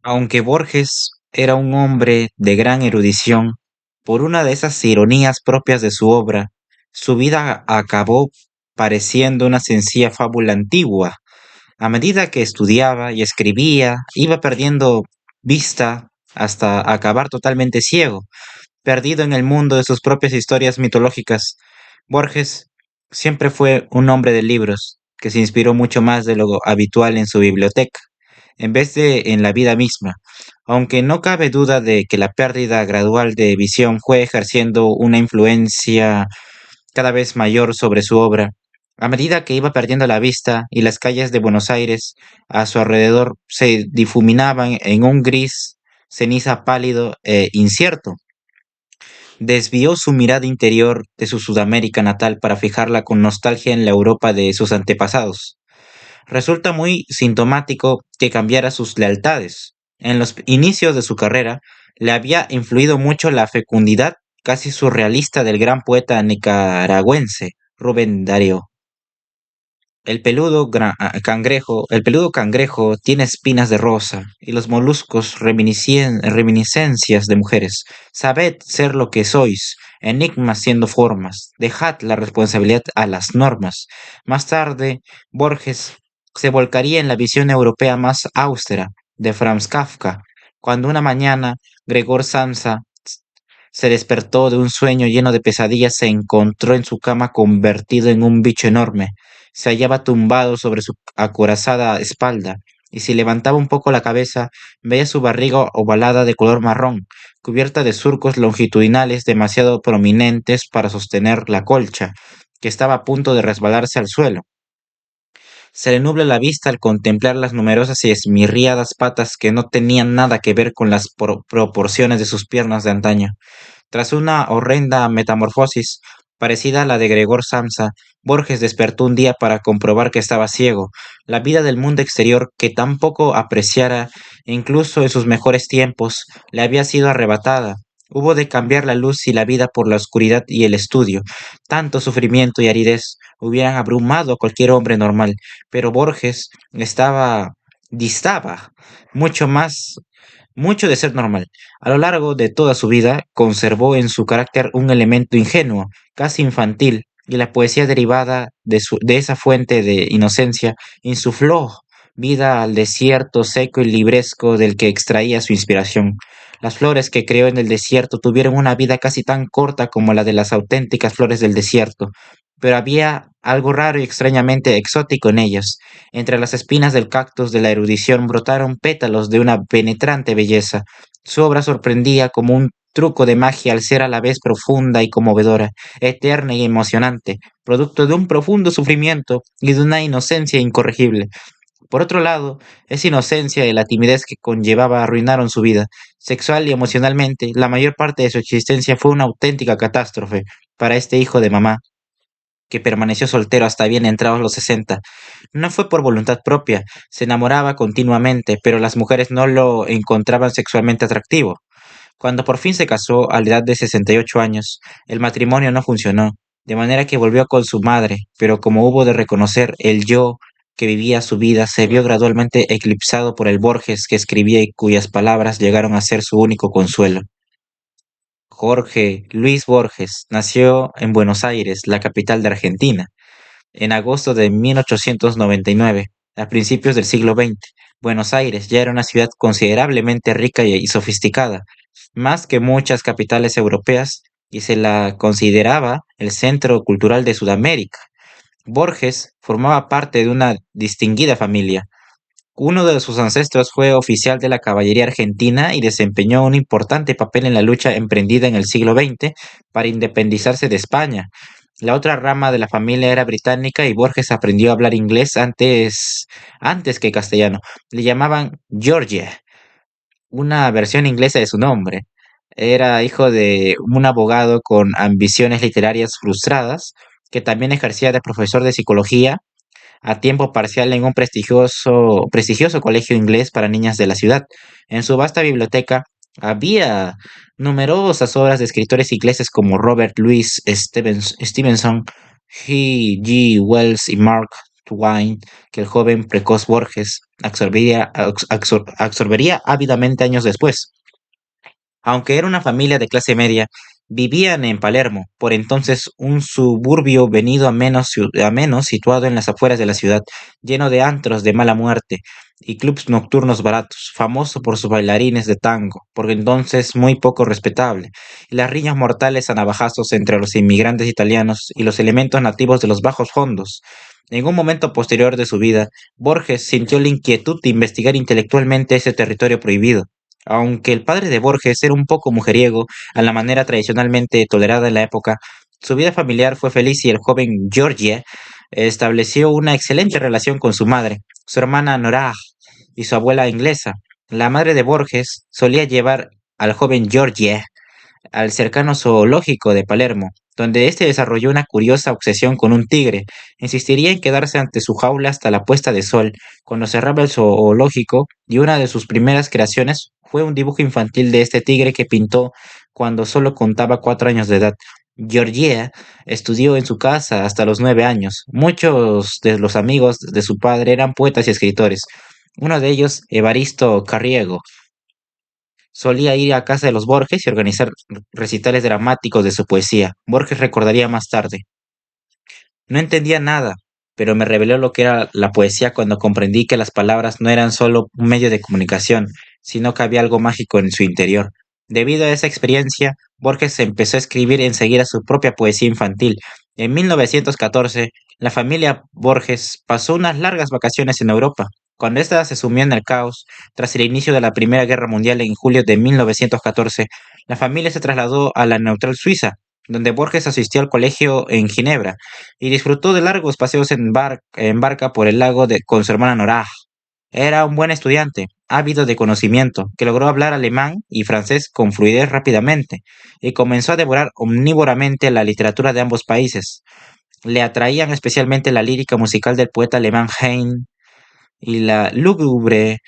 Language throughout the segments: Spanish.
Aunque Borges era un hombre de gran erudición, por una de esas ironías propias de su obra, su vida acabó pareciendo una sencilla fábula antigua. A medida que estudiaba y escribía, iba perdiendo vista hasta acabar totalmente ciego, perdido en el mundo de sus propias historias mitológicas. Borges siempre fue un hombre de libros, que se inspiró mucho más de lo habitual en su biblioteca, en vez de en la vida misma, aunque no cabe duda de que la pérdida gradual de visión fue ejerciendo una influencia cada vez mayor sobre su obra. A medida que iba perdiendo la vista y las calles de Buenos Aires a su alrededor se difuminaban en un gris ceniza pálido e incierto, desvió su mirada interior de su Sudamérica natal para fijarla con nostalgia en la Europa de sus antepasados. Resulta muy sintomático que cambiara sus lealtades. En los inicios de su carrera le había influido mucho la fecundidad casi surrealista del gran poeta nicaragüense Rubén Darío. El peludo cangrejo tiene espinas de rosa y los moluscos reminiscencias de mujeres. Sabed ser lo que sois, enigmas siendo formas. Dejad la responsabilidad a las normas. Más tarde, Borges se volcaría en la visión europea más austera de Franz Kafka, cuando una mañana Gregor Samsa se despertó de un sueño lleno de pesadillas, se encontró en su cama convertido en un bicho enorme. Se hallaba tumbado sobre su acorazada espalda, y si levantaba un poco la cabeza, veía su barriga ovalada de color marrón, cubierta de surcos longitudinales demasiado prominentes para sostener la colcha, que estaba a punto de resbalarse al suelo. Se le nubla la vista al contemplar las numerosas y esmirriadas patas que no tenían nada que ver con las proporciones de sus piernas de antaño. Tras una horrenda metamorfosis parecida a la de Gregor Samsa, Borges despertó un día para comprobar que estaba ciego. La vida del mundo exterior, que tan poco apreciara incluso en sus mejores tiempos, le había sido arrebatada. Hubo de cambiar la luz y la vida por la oscuridad y el estudio. Tanto sufrimiento y aridez hubieran abrumado a cualquier hombre normal, pero Borges distaba mucho más, mucho de ser normal. A lo largo de toda su vida conservó en su carácter un elemento ingenuo, casi infantil, y la poesía derivada de esa fuente de inocencia insufló vida al desierto seco y libresco del que extraía su inspiración. Las flores que creó en el desierto tuvieron una vida casi tan corta como la de las auténticas flores del desierto, pero había algo raro y extrañamente exótico en ellas. Entre las espinas del cactus de la erudición brotaron pétalos de una penetrante belleza. Su obra sorprendía como un truco de magia al ser a la vez profunda y conmovedora, eterna y emocionante, producto de un profundo sufrimiento y de una inocencia incorregible. Por otro lado, esa inocencia y la timidez que conllevaba arruinaron su vida. Sexual y emocionalmente, la mayor parte de su existencia fue una auténtica catástrofe para este hijo de mamá, que permaneció soltero hasta bien entrados los 60. No fue por voluntad propia, se enamoraba continuamente, pero las mujeres no lo encontraban sexualmente atractivo. Cuando por fin se casó a la edad de 68 años, el matrimonio no funcionó, de manera que volvió con su madre, pero como hubo de reconocer, el yo que vivía su vida se vio gradualmente eclipsado por el Borges que escribía y cuyas palabras llegaron a ser su único consuelo. Jorge Luis Borges nació en Buenos Aires, la capital de Argentina, en agosto de 1899, a principios del siglo XX. Buenos Aires ya era una ciudad considerablemente rica y sofisticada, más que muchas capitales europeas, y se la consideraba el centro cultural de Sudamérica. Borges formaba parte de una distinguida familia. Uno de sus ancestros fue oficial de la caballería argentina y desempeñó un importante papel en la lucha emprendida en el siglo XX para independizarse de España. La otra rama de la familia era británica y Borges aprendió a hablar inglés antes que castellano. Le llamaban George, una versión inglesa de su nombre. Era hijo de un abogado con ambiciones literarias frustradas, que también ejercía de profesor de psicología a tiempo parcial en un prestigioso colegio inglés para niñas de la ciudad. En su vasta biblioteca había numerosas obras de escritores ingleses como Robert Louis Stevenson, G. G. Wells y Mark Twain que el joven precoz Borges absorbería ávidamente años después. Aunque era una familia de clase media, vivían en Palermo, por entonces un suburbio venido a menos situado en las afueras de la ciudad, lleno de antros de mala muerte y clubs nocturnos baratos, famoso por sus bailarines de tango, por entonces muy poco respetable, y las riñas mortales a navajazos entre los inmigrantes italianos y los elementos nativos de los bajos fondos. En un momento posterior de su vida, Borges sintió la inquietud de investigar intelectualmente ese territorio prohibido. Aunque el padre de Borges era un poco mujeriego, a la manera tradicionalmente tolerada en la época, su vida familiar fue feliz y el joven Georgie estableció una excelente relación con su madre, su hermana Norah y su abuela inglesa. La madre de Borges solía llevar al joven Georgie al cercano zoológico de Palermo, donde éste desarrolló una curiosa obsesión con un tigre. Insistiría en quedarse ante su jaula hasta la puesta de sol, cuando cerraba el zoológico, y una de sus primeras creaciones fue un dibujo infantil de este tigre que pintó cuando solo contaba 4 años de edad. Georgia estudió en su casa hasta los 9 años. Muchos de los amigos de su padre eran poetas y escritores. Uno de ellos, Evaristo Carriego, solía ir a casa de los Borges y organizar recitales dramáticos de su poesía. Borges recordaría más tarde: no entendía nada, pero me reveló lo que era la poesía cuando comprendí que las palabras no eran solo un medio de comunicación, sino que había algo mágico en su interior. Debido a esa experiencia, Borges empezó a escribir enseguida su propia poesía infantil. En 1914, la familia Borges pasó unas largas vacaciones en Europa. Cuando ésta se sumió en el caos, tras el inicio de la Primera Guerra Mundial en julio de 1914, la familia se trasladó a la neutral Suiza, donde Borges asistió al colegio en Ginebra y disfrutó de largos paseos en barca por el lago con su hermana Nora. Era un buen estudiante, ávido de conocimiento, que logró hablar alemán y francés con fluidez rápidamente, y comenzó a devorar omnívoramente la literatura de ambos países. Le atraían especialmente la lírica musical del poeta alemán Heine y la lúgubre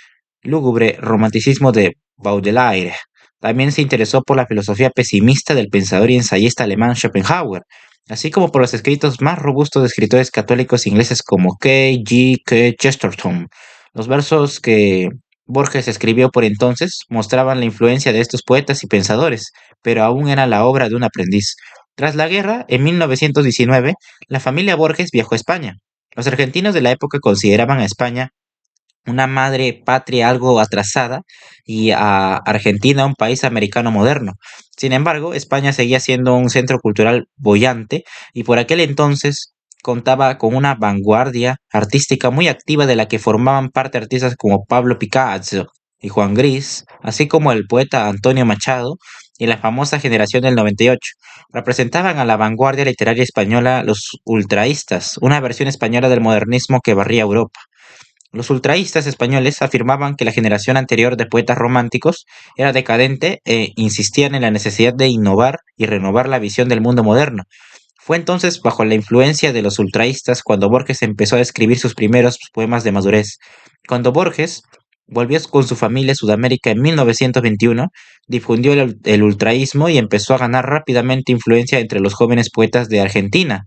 romanticismo de Baudelaire. También se interesó por la filosofía pesimista del pensador y ensayista alemán Schopenhauer, así como por los escritos más robustos de escritores católicos ingleses como K. G. K. Chesterton. Los versos que Borges escribió por entonces mostraban la influencia de estos poetas y pensadores, pero aún era la obra de un aprendiz. Tras la guerra, en 1919, la familia Borges viajó a España. Los argentinos de la época consideraban a España una madre patria algo atrasada y a Argentina un país americano moderno. Sin embargo, España seguía siendo un centro cultural boyante y por aquel entonces contaba con una vanguardia artística muy activa de la que formaban parte artistas como Pablo Picasso y Juan Gris, así como el poeta Antonio Machado y la famosa generación del 98. Representaban a la vanguardia literaria española los ultraístas, una versión española del modernismo que barría Europa. Los ultraístas españoles afirmaban que la generación anterior de poetas románticos era decadente e insistían en la necesidad de innovar y renovar la visión del mundo moderno. Fue entonces bajo la influencia de los ultraístas cuando Borges empezó a escribir sus primeros poemas de madurez. Cuando Borges volvió con su familia a Sudamérica en 1921, difundió el ultraísmo y empezó a ganar rápidamente influencia entre los jóvenes poetas de Argentina.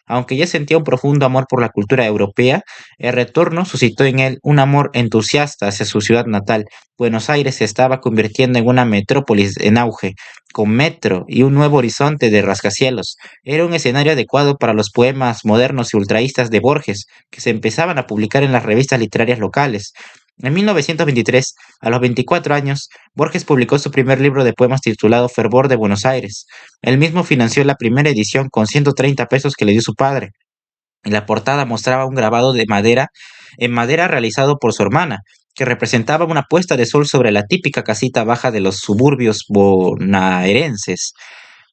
Aunque ya sentía un profundo amor por la cultura europea, el retorno suscitó en él un amor entusiasta hacia su ciudad natal. Buenos Aires se estaba convirtiendo en una metrópolis en auge, con metro y un nuevo horizonte de rascacielos. Era un escenario adecuado para los poemas modernos y ultraístas de Borges, que se empezaban a publicar en las revistas literarias locales. En 1923, a los 24 años, Borges publicó su primer libro de poemas titulado Fervor de Buenos Aires. Él mismo financió la primera edición con 130 pesos que le dio su padre. En la portada mostraba un grabado en madera realizado por su hermana, que representaba una puesta de sol sobre la típica casita baja de los suburbios bonaerenses.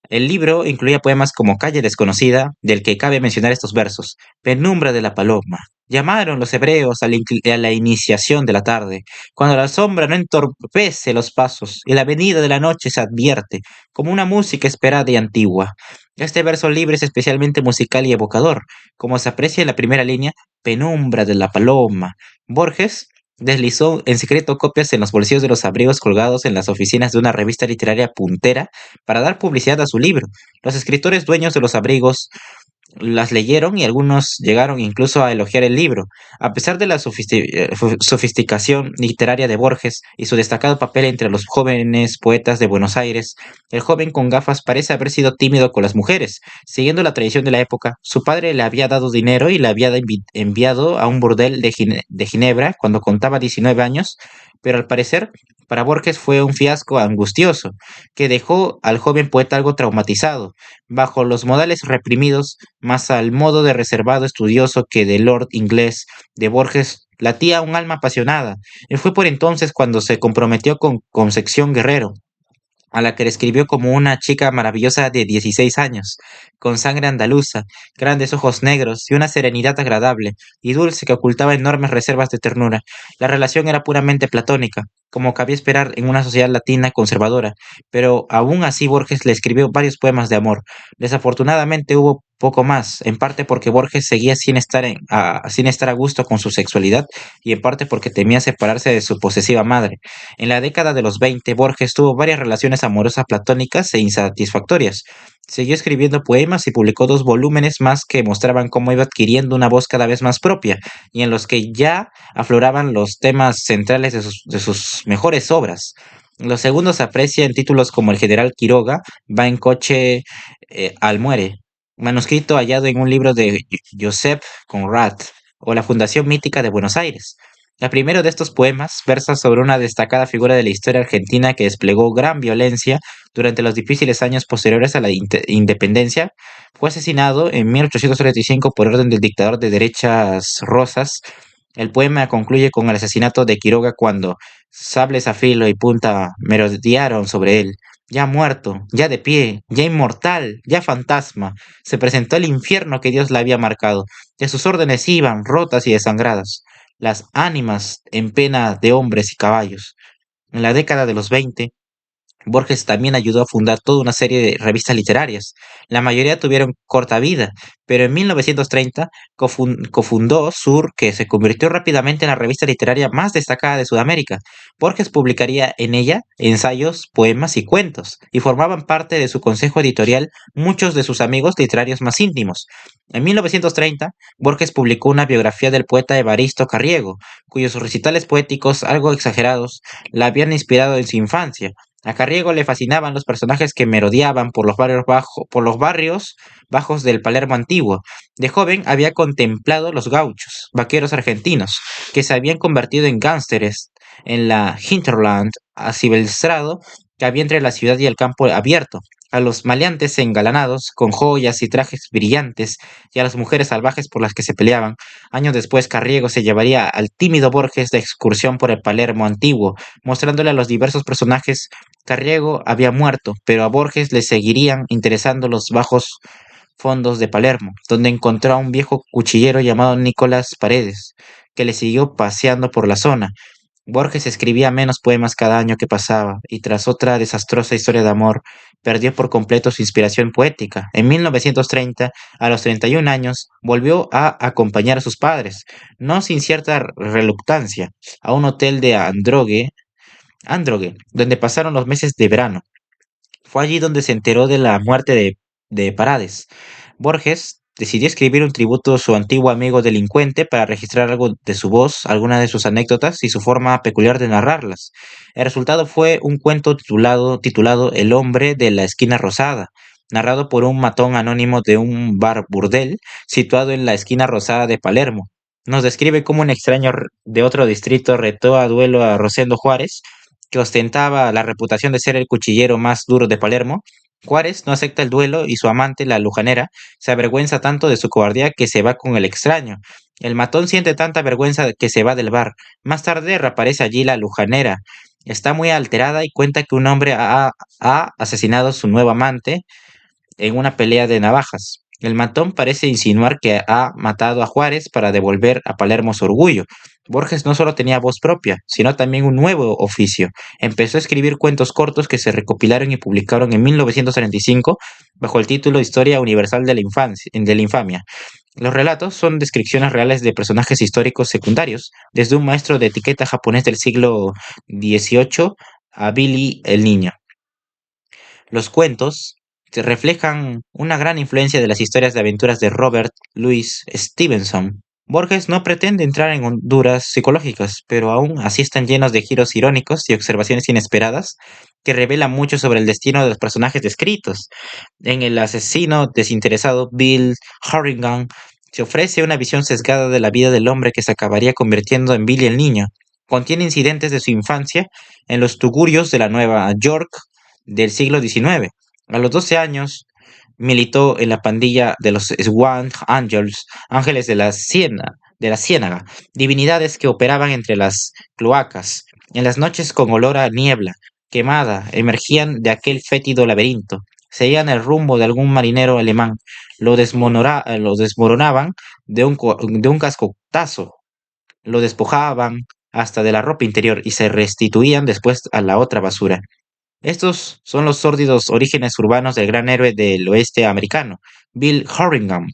El libro incluía poemas como Calle Desconocida, del que cabe mencionar estos versos: Penumbra de la paloma. Llamaron los hebreos a la iniciación de la tarde, cuando la sombra no entorpece los pasos y la venida de la noche se advierte, como una música esperada y antigua. Este verso libre es especialmente musical y evocador, como se aprecia en la primera línea: Penumbra de la paloma. Borges deslizó en secreto copias en los bolsillos de los abrigos colgados en las oficinas de una revista literaria puntera para dar publicidad a su libro. Los escritores dueños de los abrigos las leyeron y algunos llegaron incluso a elogiar el libro. A pesar de la sofisticación literaria de Borges y su destacado papel entre los jóvenes poetas de Buenos Aires, el joven con gafas parece haber sido tímido con las mujeres. Siguiendo la tradición de la época, su padre le había dado dinero y le había enviado a un burdel de Ginebra cuando contaba 19 años, pero al parecer para Borges fue un fiasco angustioso, que dejó al joven poeta algo traumatizado. Bajo los modales reprimidos, más al modo de reservado estudioso que de Lord inglés de Borges latía un alma apasionada, y fue por entonces cuando se comprometió con Concepción Guerrero, a la que describió como una chica maravillosa de 16 años, con sangre andaluza, grandes ojos negros y una serenidad agradable y dulce que ocultaba enormes reservas de ternura. La relación era puramente platónica, como cabía esperar en una sociedad latina conservadora, pero aún así Borges le escribió varios poemas de amor. Desafortunadamente hubo poco más, en parte porque Borges seguía sin estar a gusto con su sexualidad y en parte porque temía separarse de su posesiva madre. En la década de los 20, Borges tuvo varias relaciones amorosas platónicas e insatisfactorias. Siguió escribiendo poemas y publicó 2 volúmenes más que mostraban cómo iba adquiriendo una voz cada vez más propia y en los que ya afloraban los temas centrales de sus mejores obras. Los segundos se aprecia en títulos como El general Quiroga va en coche al muere, manuscrito hallado en un libro de Josep Conrad, o La Fundación Mítica de Buenos Aires. El primero de estos poemas versa sobre una destacada figura de la historia argentina que desplegó gran violencia durante los difíciles años posteriores a la independencia. Fue asesinado en 1835 por orden del dictador de derechas Rosas. El poema concluye con el asesinato de Quiroga cuando sables a filo y punta merodearon sobre él. Ya muerto, ya de pie, ya inmortal, ya fantasma, se presentó el infierno que Dios le había marcado, y a sus órdenes iban, rotas y desangradas, las ánimas en pena de hombres y caballos. En la década de los 20, Borges también ayudó a fundar toda una serie de revistas literarias. La mayoría tuvieron corta vida, pero en 1930 cofundó Sur, que se convirtió rápidamente en la revista literaria más destacada de Sudamérica. Borges publicaría en ella ensayos, poemas y cuentos, y formaban parte de su consejo editorial muchos de sus amigos literarios más íntimos. En 1930, Borges publicó una biografía del poeta Evaristo Carriego, cuyos recitales poéticos, algo exagerados, la habían inspirado en su infancia. A Carriego le fascinaban los personajes que merodeaban por los barrios bajos del Palermo antiguo. De joven había contemplado los gauchos, vaqueros argentinos, que se habían convertido en gángsteres en la hinterland asilvestrado que había entre la ciudad y el campo abierto, a los maleantes engalanados con joyas y trajes brillantes y a las mujeres salvajes por las que se peleaban. Años después, Carriego se llevaría al tímido Borges de excursión por el Palermo antiguo, mostrándole a los diversos personajes. Carriego había muerto, pero a Borges le seguirían interesando los bajos fondos de Palermo, donde encontró a un viejo cuchillero llamado Nicolás Paredes, que le siguió paseando por la zona. Borges escribía menos poemas cada año que pasaba, y tras otra desastrosa historia de amor, perdió por completo su inspiración poética. En 1930, a los 31 años, volvió a acompañar a sus padres, no sin cierta reluctancia, a un hotel de Androgue, donde pasaron los meses de verano. Fue allí donde se enteró de la muerte de Parades. Borges decidió escribir un tributo a su antiguo amigo delincuente para registrar algo de su voz, algunas de sus anécdotas y su forma peculiar de narrarlas. El resultado fue un cuento titulado El hombre de la esquina rosada, narrado por un matón anónimo de un bar burdel situado en la esquina rosada de Palermo. Nos describe cómo un extraño de otro distrito retó a duelo a Rosendo Juárez, que ostentaba la reputación de ser el cuchillero más duro de Palermo. Juárez no acepta el duelo y su amante, la lujanera, se avergüenza tanto de su cobardía que se va con el extraño. El matón siente tanta vergüenza que se va del bar. Más tarde reaparece allí la lujanera. Está muy alterada y cuenta que un hombre ha asesinado a su nuevo amante en una pelea de navajas. El matón parece insinuar que ha matado a Juárez para devolver a Palermo su orgullo. Borges no solo tenía voz propia, sino también un nuevo oficio. Empezó a escribir cuentos cortos que se recopilaron y publicaron en 1935 bajo el título Historia Universal de la Infamia. Los relatos son descripciones reales de personajes históricos secundarios, desde un maestro de etiqueta japonés del siglo XVIII a Billy el Niño. Los cuentos reflejan una gran influencia de las historias de aventuras de Robert Louis Stevenson. Borges no pretende entrar en honduras psicológicas, pero aún así están llenos de giros irónicos y observaciones inesperadas que revelan mucho sobre el destino de los personajes descritos. En El asesino desinteresado, Bill Harrigan se ofrece una visión sesgada de la vida del hombre que se acabaría convirtiendo en Billy el niño. Contiene incidentes de su infancia en los tugurios de la Nueva York del siglo XIX. A los 12 años militó en la pandilla de los Swan Angels, ángeles de la Ciénaga, divinidades que operaban entre las cloacas. En las noches con olor a niebla quemada emergían de aquel fétido laberinto. Seguían el rumbo de algún marinero alemán. Lo desmoronaban de un cascotazo. Lo despojaban hasta de la ropa interior y se restituían después a la otra basura. Estos son los sórdidos orígenes urbanos del gran héroe del oeste americano, Bill Horringham,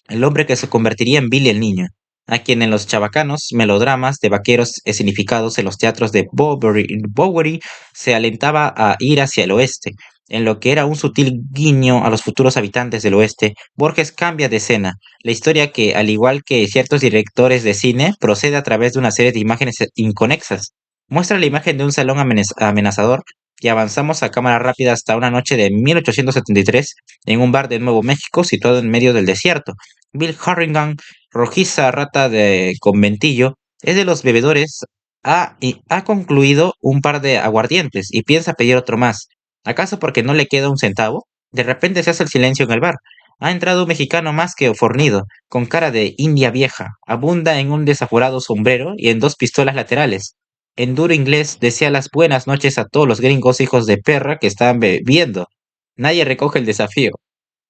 el hombre que se convertiría en Billy el Niño, a quien en los chabacanos melodramas de vaqueros escenificados en los teatros de Bowery se alentaba a ir hacia el oeste. En lo que era un sutil guiño a los futuros habitantes del oeste, Borges cambia de escena. La historia que, al igual que ciertos directores de cine, procede a través de una serie de imágenes inconexas. Muestra la imagen de un salón amenazador y avanzamos a cámara rápida hasta una noche de 1873 en un bar de Nuevo México situado en medio del desierto. Bill Harrigan, rojiza rata de conventillo, es de los bebedores, y ha concluido un par de aguardientes y piensa pedir otro más. ¿Acaso porque no le queda un centavo? De repente se hace el silencio en el bar. Ha entrado un mexicano más que fornido, con cara de india vieja, abunda en un desaforado sombrero y en dos pistolas laterales. En duro inglés desea las buenas noches a todos los gringos hijos de perra que están bebiendo. Nadie recoge el desafío.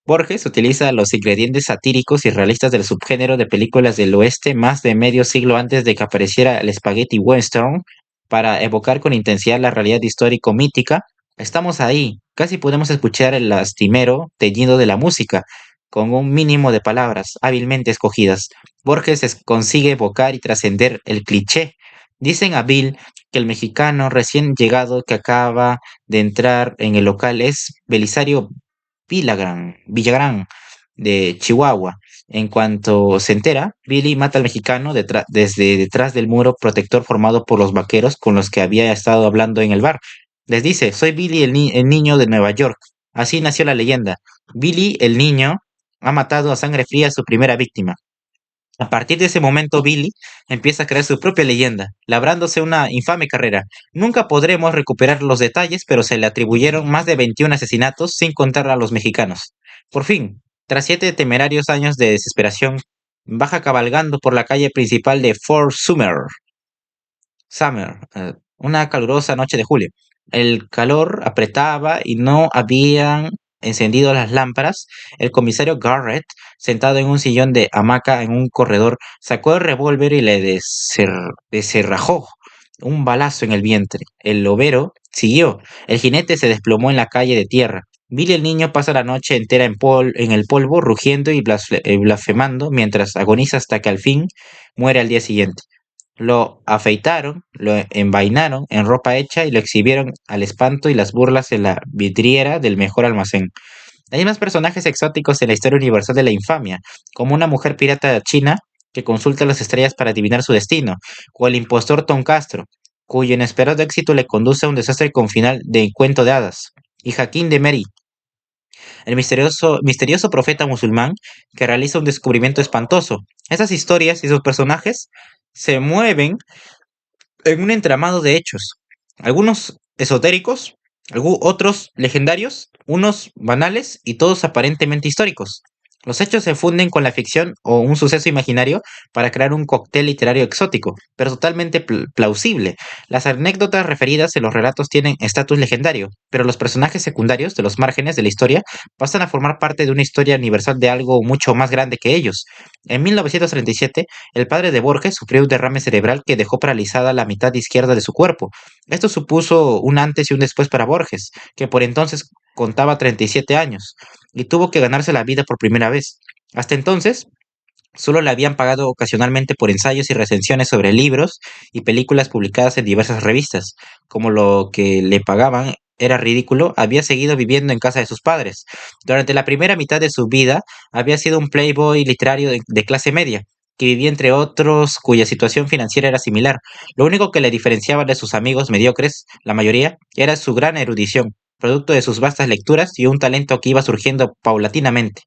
Borges utiliza los ingredientes satíricos y realistas del subgénero de películas del oeste más de medio siglo antes de que apareciera el spaghetti western para evocar con intensidad la realidad histórico-mítica. Estamos ahí, casi podemos escuchar el lastimero teñido de la música, con un mínimo de palabras hábilmente escogidas. Borges consigue evocar y trascender el cliché. Dicen a Bill que el mexicano recién llegado que acaba de entrar en el local es Belisario Villagrán, de Chihuahua. En cuanto se entera, Billy mata al mexicano desde detrás del muro protector formado por los vaqueros con los que había estado hablando en el bar. Les dice, soy Billy el niño de Nueva York. Así nació la leyenda. Billy el niño ha matado a sangre fría a su primera víctima. A partir de ese momento, Billy empieza a crear su propia leyenda, labrándose una infame carrera. Nunca podremos recuperar los detalles, pero se le atribuyeron más de 21 asesinatos sin contar a los mexicanos. Por fin, tras 7 temerarios años de desesperación, baja cabalgando por la calle principal de Fort una calurosa noche de julio. El calor apretaba y no habían encendido las lámparas. El comisario Garrett, sentado en un sillón de hamaca en un corredor, sacó el revólver y le descerrajó un balazo en el vientre. El lobero siguió. El jinete se desplomó en la calle de tierra. Billy el niño pasa la noche entera en el polvo, rugiendo y blasfemando, mientras agoniza hasta que al fin muere al día siguiente. Lo afeitaron, lo envainaron en ropa hecha y lo exhibieron al espanto y las burlas en la vidriera del mejor almacén. Hay más personajes exóticos en la historia universal de la infamia, como una mujer pirata china que consulta las estrellas para adivinar su destino, o el impostor Tom Castro, cuyo inesperado éxito le conduce a un desastre con final de cuento de hadas, y Hakim de Meri, el misterioso profeta musulmán que realiza un descubrimiento espantoso. Estas historias y sus personajes se mueven en un entramado de hechos, algunos esotéricos, otros legendarios, unos banales y todos aparentemente históricos. Los hechos se funden con la ficción o un suceso imaginario para crear un cóctel literario exótico, pero totalmente plausible. Las anécdotas referidas en los relatos tienen estatus legendario, pero los personajes secundarios de los márgenes de la historia pasan a formar parte de una historia universal de algo mucho más grande que ellos. En 1937, el padre de Borges sufrió un derrame cerebral que dejó paralizada la mitad izquierda de su cuerpo. Esto supuso un antes y un después para Borges, que por entonces contaba 37 años y tuvo que ganarse la vida por primera vez. Hasta entonces, solo le habían pagado ocasionalmente por ensayos y recensiones sobre libros y películas publicadas en diversas revistas, como lo que le pagaban era ridículo, había seguido viviendo en casa de sus padres. Durante la primera mitad de su vida, había sido un playboy literario de clase media, que vivía entre otros cuya situación financiera era similar. Lo único que le diferenciaba de sus amigos mediocres, la mayoría, era su gran erudición, producto de sus vastas lecturas y un talento que iba surgiendo paulatinamente.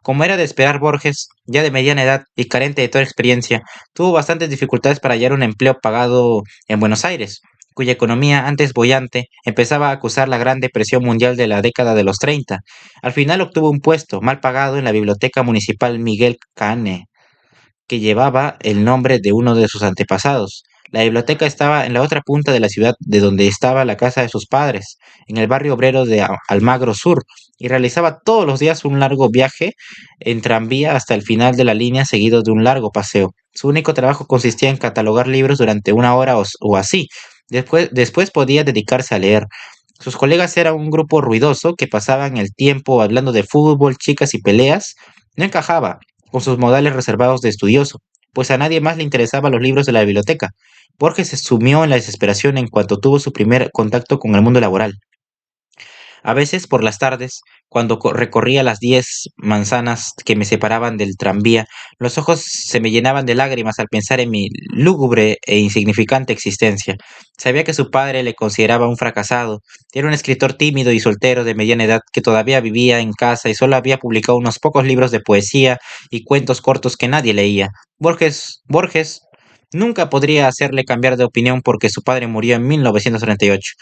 Como era de esperar, Borges, ya de mediana edad y carente de toda experiencia, tuvo bastantes dificultades para hallar un empleo pagado en Buenos Aires, cuya economía, antes boyante, empezaba a acusar la Gran Depresión Mundial de la década de los 30. Al final obtuvo un puesto, mal pagado, en la Biblioteca Municipal Miguel Cane, que llevaba el nombre de uno de sus antepasados. La biblioteca estaba en la otra punta de la ciudad de donde estaba la casa de sus padres, en el barrio obrero de Almagro Sur, y realizaba todos los días un largo viaje en tranvía hasta el final de la línea seguido de un largo paseo. Su único trabajo consistía en catalogar libros durante una hora o así. Después podía dedicarse a leer. Sus colegas eran un grupo ruidoso que pasaban el tiempo hablando de fútbol, chicas y peleas. No encajaba con sus modales reservados de estudioso, pues a nadie más le interesaban los libros de la biblioteca. Borges se sumió en la desesperación en cuanto tuvo su primer contacto con el mundo laboral. A veces, por las tardes, cuando recorría las 10 manzanas que me separaban del tranvía, los ojos se me llenaban de lágrimas al pensar en mi lúgubre e insignificante existencia. Sabía que su padre le consideraba un fracasado. Era un escritor tímido y soltero de mediana edad que todavía vivía en casa y solo había publicado unos pocos libros de poesía y cuentos cortos que nadie leía. Borges nunca podría hacerle cambiar de opinión porque su padre murió en 1938.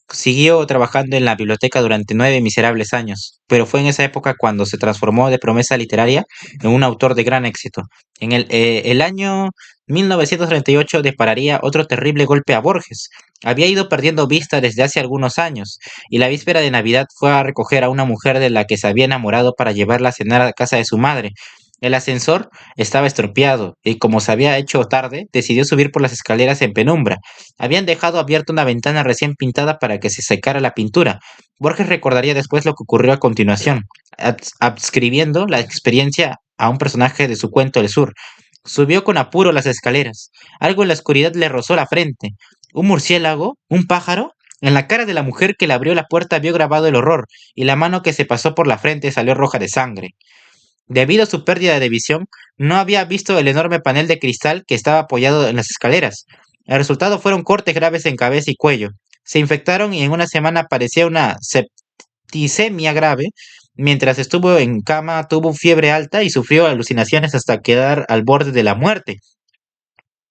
Siguió trabajando en la biblioteca durante 9 miserables años, pero fue en esa época cuando se transformó de promesa literaria en un autor de gran éxito. En el año 1938 depararía otro terrible golpe a Borges. Había ido perdiendo vista desde hace algunos años, y la víspera de Navidad fue a recoger a una mujer de la que se había enamorado para llevarla a cenar a casa de su madre. El ascensor estaba estropeado, y como se había hecho tarde, decidió subir por las escaleras en penumbra. Habían dejado abierta una ventana recién pintada para que se secara la pintura. Borges recordaría después lo que ocurrió a continuación, adscribiendo la experiencia a un personaje de su cuento El Sur. Subió con apuro las escaleras. Algo en la oscuridad le rozó la frente. Un murciélago, un pájaro. En la cara de la mujer que le abrió la puerta vio grabado el horror, y la mano que se pasó por la frente salió roja de sangre. Debido a su pérdida de visión, no había visto el enorme panel de cristal que estaba apoyado en las escaleras. El resultado fueron cortes graves en cabeza y cuello. Se infectaron y en una semana parecía una septicemia grave. Mientras estuvo en cama, tuvo fiebre alta y sufrió alucinaciones hasta quedar al borde de la muerte.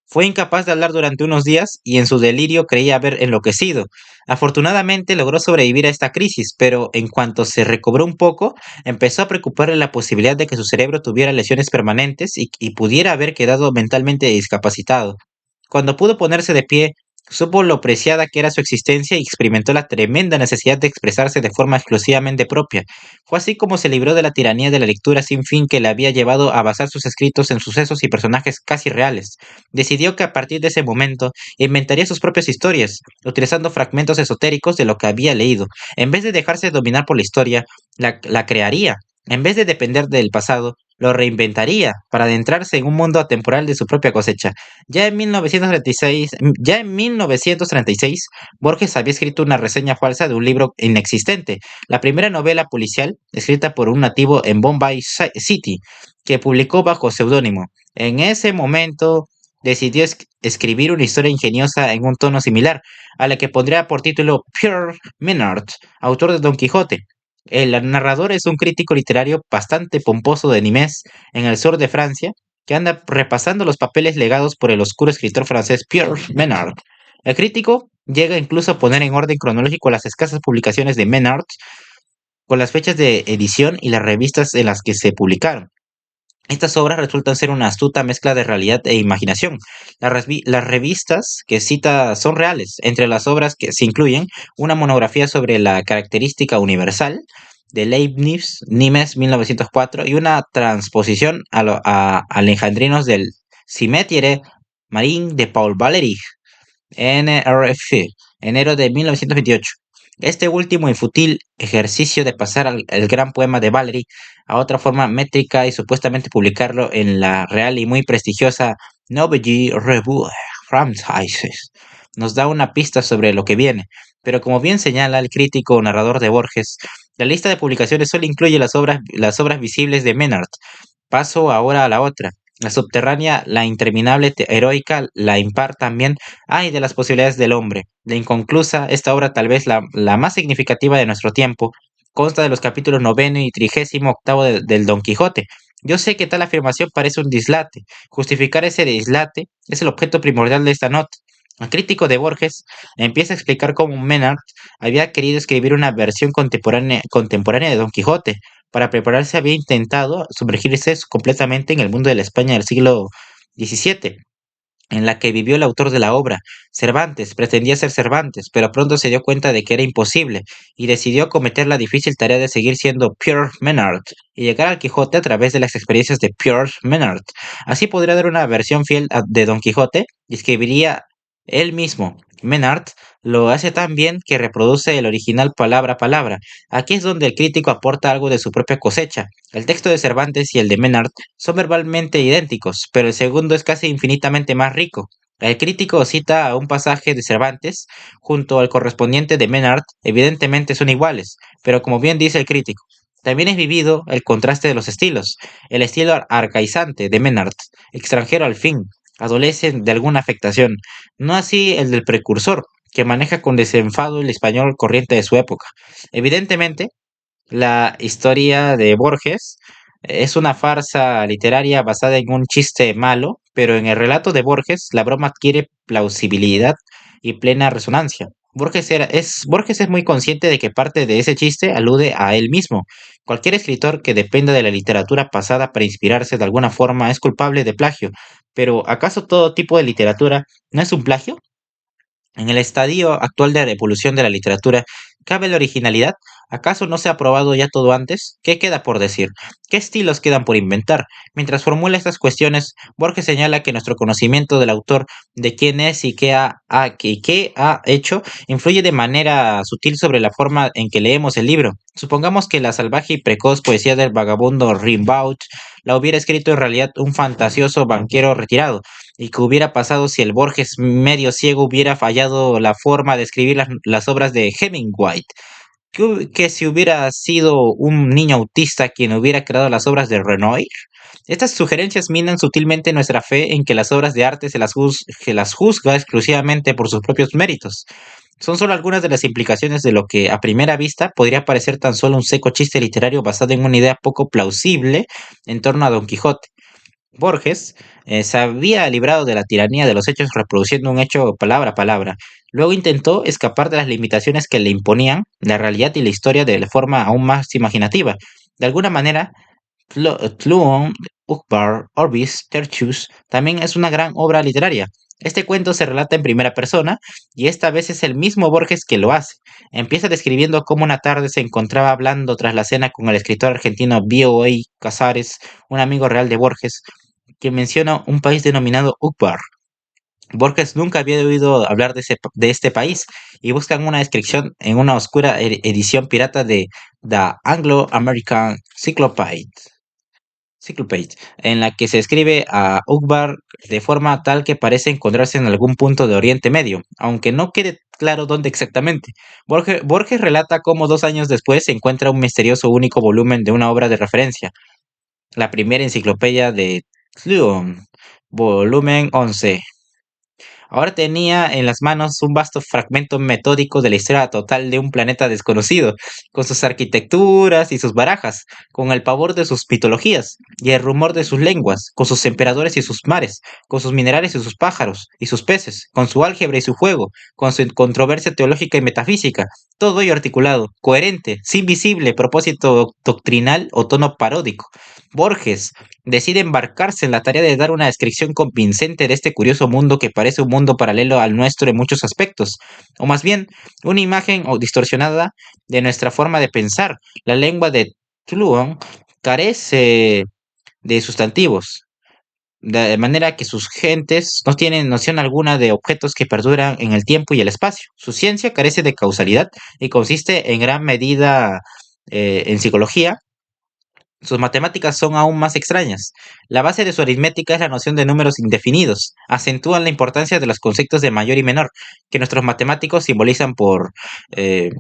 Fue incapaz de hablar durante unos días y en su delirio creía haber enloquecido. Afortunadamente logró sobrevivir a esta crisis, pero en cuanto se recobró un poco, empezó a preocuparle la posibilidad de que su cerebro tuviera lesiones permanentes y pudiera haber quedado mentalmente discapacitado. Cuando pudo ponerse de pie, supo lo preciada que era su existencia y experimentó la tremenda necesidad de expresarse de forma exclusivamente propia. Fue así como se libró de la tiranía de la lectura sin fin que le había llevado a basar sus escritos en sucesos y personajes casi reales. Decidió que a partir de ese momento inventaría sus propias historias, utilizando fragmentos esotéricos de lo que había leído. En vez de dejarse dominar por la historia, la crearía. En vez de depender del pasado, lo reinventaría para adentrarse en un mundo atemporal de su propia cosecha. Ya en 1936, Borges había escrito una reseña falsa de un libro inexistente, la primera novela policial escrita por un nativo en Bombay City, que publicó bajo seudónimo. En ese momento decidió escribir una historia ingeniosa en un tono similar, a la que pondría por título Pierre Menard, autor de Don Quijote. El narrador es un crítico literario bastante pomposo de Nimes, en el sur de Francia, que anda repasando los papeles legados por el oscuro escritor francés Pierre Menard. El crítico llega incluso a poner en orden cronológico las escasas publicaciones de Menard, con las fechas de edición y las revistas en las que se publicaron. Estas obras resultan ser una astuta mezcla de realidad e imaginación. Las revistas que cita son reales. Entre las obras que se incluyen una monografía sobre la característica universal de Leibniz, Nimes 1904, y una transposición a alejandrinos del Cimetière Marin de Paul Valéry, NRF, enero de 1928. Este último y fútil ejercicio de pasar el gran poema de Valéry a otra forma métrica y supuestamente publicarlo en la real y muy prestigiosa Nouvelle Revue Française nos da una pista sobre lo que viene. pero como bien señala el crítico narrador de Borges, la lista de publicaciones solo incluye las obras visibles de Menard. Paso ahora a la otra. La subterránea, la interminable, heroica, la impar también, hay de las posibilidades del hombre. La inconclusa, esta obra tal vez la más significativa de nuestro tiempo, consta de los capítulos noveno y 38 del Don Quijote. Yo sé que tal afirmación parece un dislate. Justificar ese dislate es el objeto primordial de esta nota. El crítico de Borges empieza a explicar cómo Menard había querido escribir una versión contemporánea de Don Quijote. Para prepararse había intentado sumergirse completamente en el mundo de la España del siglo XVII, en la que vivió el autor de la obra. Cervantes pretendía ser Cervantes, pero pronto se dio cuenta de que era imposible y decidió acometer la difícil tarea de seguir siendo Pierre Menard y llegar al Quijote a través de las experiencias de Pierre Menard. Así podría dar una versión fiel de Don Quijote y escribiría él mismo. Menard lo hace tan bien que reproduce el original palabra a palabra. Aquí es donde el crítico aporta algo de su propia cosecha. El texto de Cervantes y el de Menard son verbalmente idénticos, pero el segundo es casi infinitamente más rico. El crítico cita a un pasaje de Cervantes junto al correspondiente de Menard, evidentemente son iguales, pero como bien dice el crítico, también es vivido el contraste de los estilos. El estilo arcaizante de Menard, extranjero al fin, adolece de alguna afectación, no así el del precursor, que maneja con desenfado el español corriente de su época. Evidentemente, la historia de Borges es una farsa literaria basada en un chiste malo, pero en el relato de Borges la broma adquiere plausibilidad y plena resonancia. Borges es muy consciente de que parte de ese chiste alude a él mismo. Cualquier escritor que dependa de la literatura pasada para inspirarse de alguna forma es culpable de plagio. Pero ¿acaso todo tipo de literatura no es un plagio? En el estadio actual de la evolución de la literatura, ¿cabe la originalidad? ¿Acaso no se ha probado ya todo antes? ¿Qué queda por decir? ¿Qué estilos quedan por inventar? Mientras formula estas cuestiones, Borges señala que nuestro conocimiento del autor, de quién es y qué ha hecho, influye de manera sutil sobre la forma en que leemos el libro. Supongamos que la salvaje y precoz poesía del vagabundo Rimbaud la hubiera escrito en realidad un fantasioso banquero retirado, y qué hubiera pasado si el Borges medio ciego hubiera fallado la forma de escribir las obras de Hemingway, que si hubiera sido un niño autista quien hubiera creado las obras de Renoir. Estas sugerencias minan sutilmente nuestra fe en que las obras de arte que las juzga exclusivamente por sus propios méritos. Son solo algunas de las implicaciones de lo que a primera vista podría parecer tan solo un seco chiste literario basado en una idea poco plausible en torno a Don Quijote. Borges se había librado de la tiranía de los hechos reproduciendo un hecho palabra a palabra. Luego intentó escapar de las limitaciones que le imponían la realidad y la historia de forma aún más imaginativa. De alguna manera, Tluon, Ukbar, Orbis, Tertius también es una gran obra literaria. Este cuento se relata en primera persona y esta vez es el mismo Borges que lo hace. Empieza describiendo cómo una tarde se encontraba hablando tras la cena con el escritor argentino Bioy Casares, un amigo real de Borges, que menciona un país denominado Ukbar. Borges nunca había oído hablar de este país y buscan una descripción en una oscura edición pirata de The Anglo-American Cyclopedia, en la que se escribe a Ukbar de forma tal que parece encontrarse en algún punto de Oriente Medio, aunque no quede claro dónde exactamente. Borges relata cómo 2 años después se encuentra un misterioso único volumen de una obra de referencia, la primera enciclopedia de Tluon, volumen 11. Ahora tenía en las manos un vasto fragmento metódico de la historia total de un planeta desconocido, con sus arquitecturas y sus barajas, con el pavor de sus mitologías y el rumor de sus lenguas, con sus emperadores y sus mares, con sus minerales y sus pájaros y sus peces, con su álgebra y su juego, con su controversia teológica y metafísica, todo ello articulado, coherente, sin visible propósito doctrinal o tono paródico. Borges decide embarcarse en la tarea de dar una descripción convincente de este curioso mundo que parece un mundo paralelo al nuestro en muchos aspectos, o más bien una imagen o distorsionada de nuestra forma de pensar. La lengua de Tluon carece de sustantivos, de manera que sus gentes no tienen noción alguna de objetos que perduran en el tiempo y el espacio. Su ciencia carece de causalidad y consiste en gran medida en psicología Sus matemáticas son aún más extrañas. La base de su aritmética es la noción de números indefinidos. Acentúan la importancia de los conceptos de mayor y menor, que nuestros matemáticos simbolizan por eh,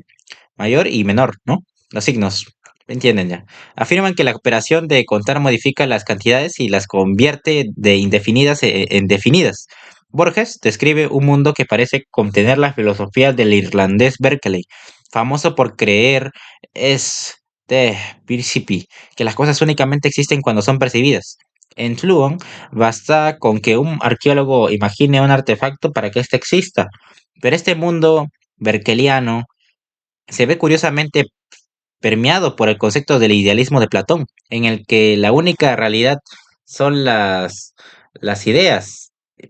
mayor y menor, ¿no? Los signos, entienden ya. Afirman que la operación de contar modifica las cantidades y las convierte de indefinidas en definidas. Borges describe un mundo que parece contener la filosofía del irlandés Berkeley, famoso por creer es de principi, que las cosas únicamente existen cuando son percibidas. En Tluon, basta con que un arqueólogo imagine un artefacto para que éste exista. Pero este mundo berkeliano se ve curiosamente permeado por el concepto del idealismo de Platón, en el que la única realidad son las ideas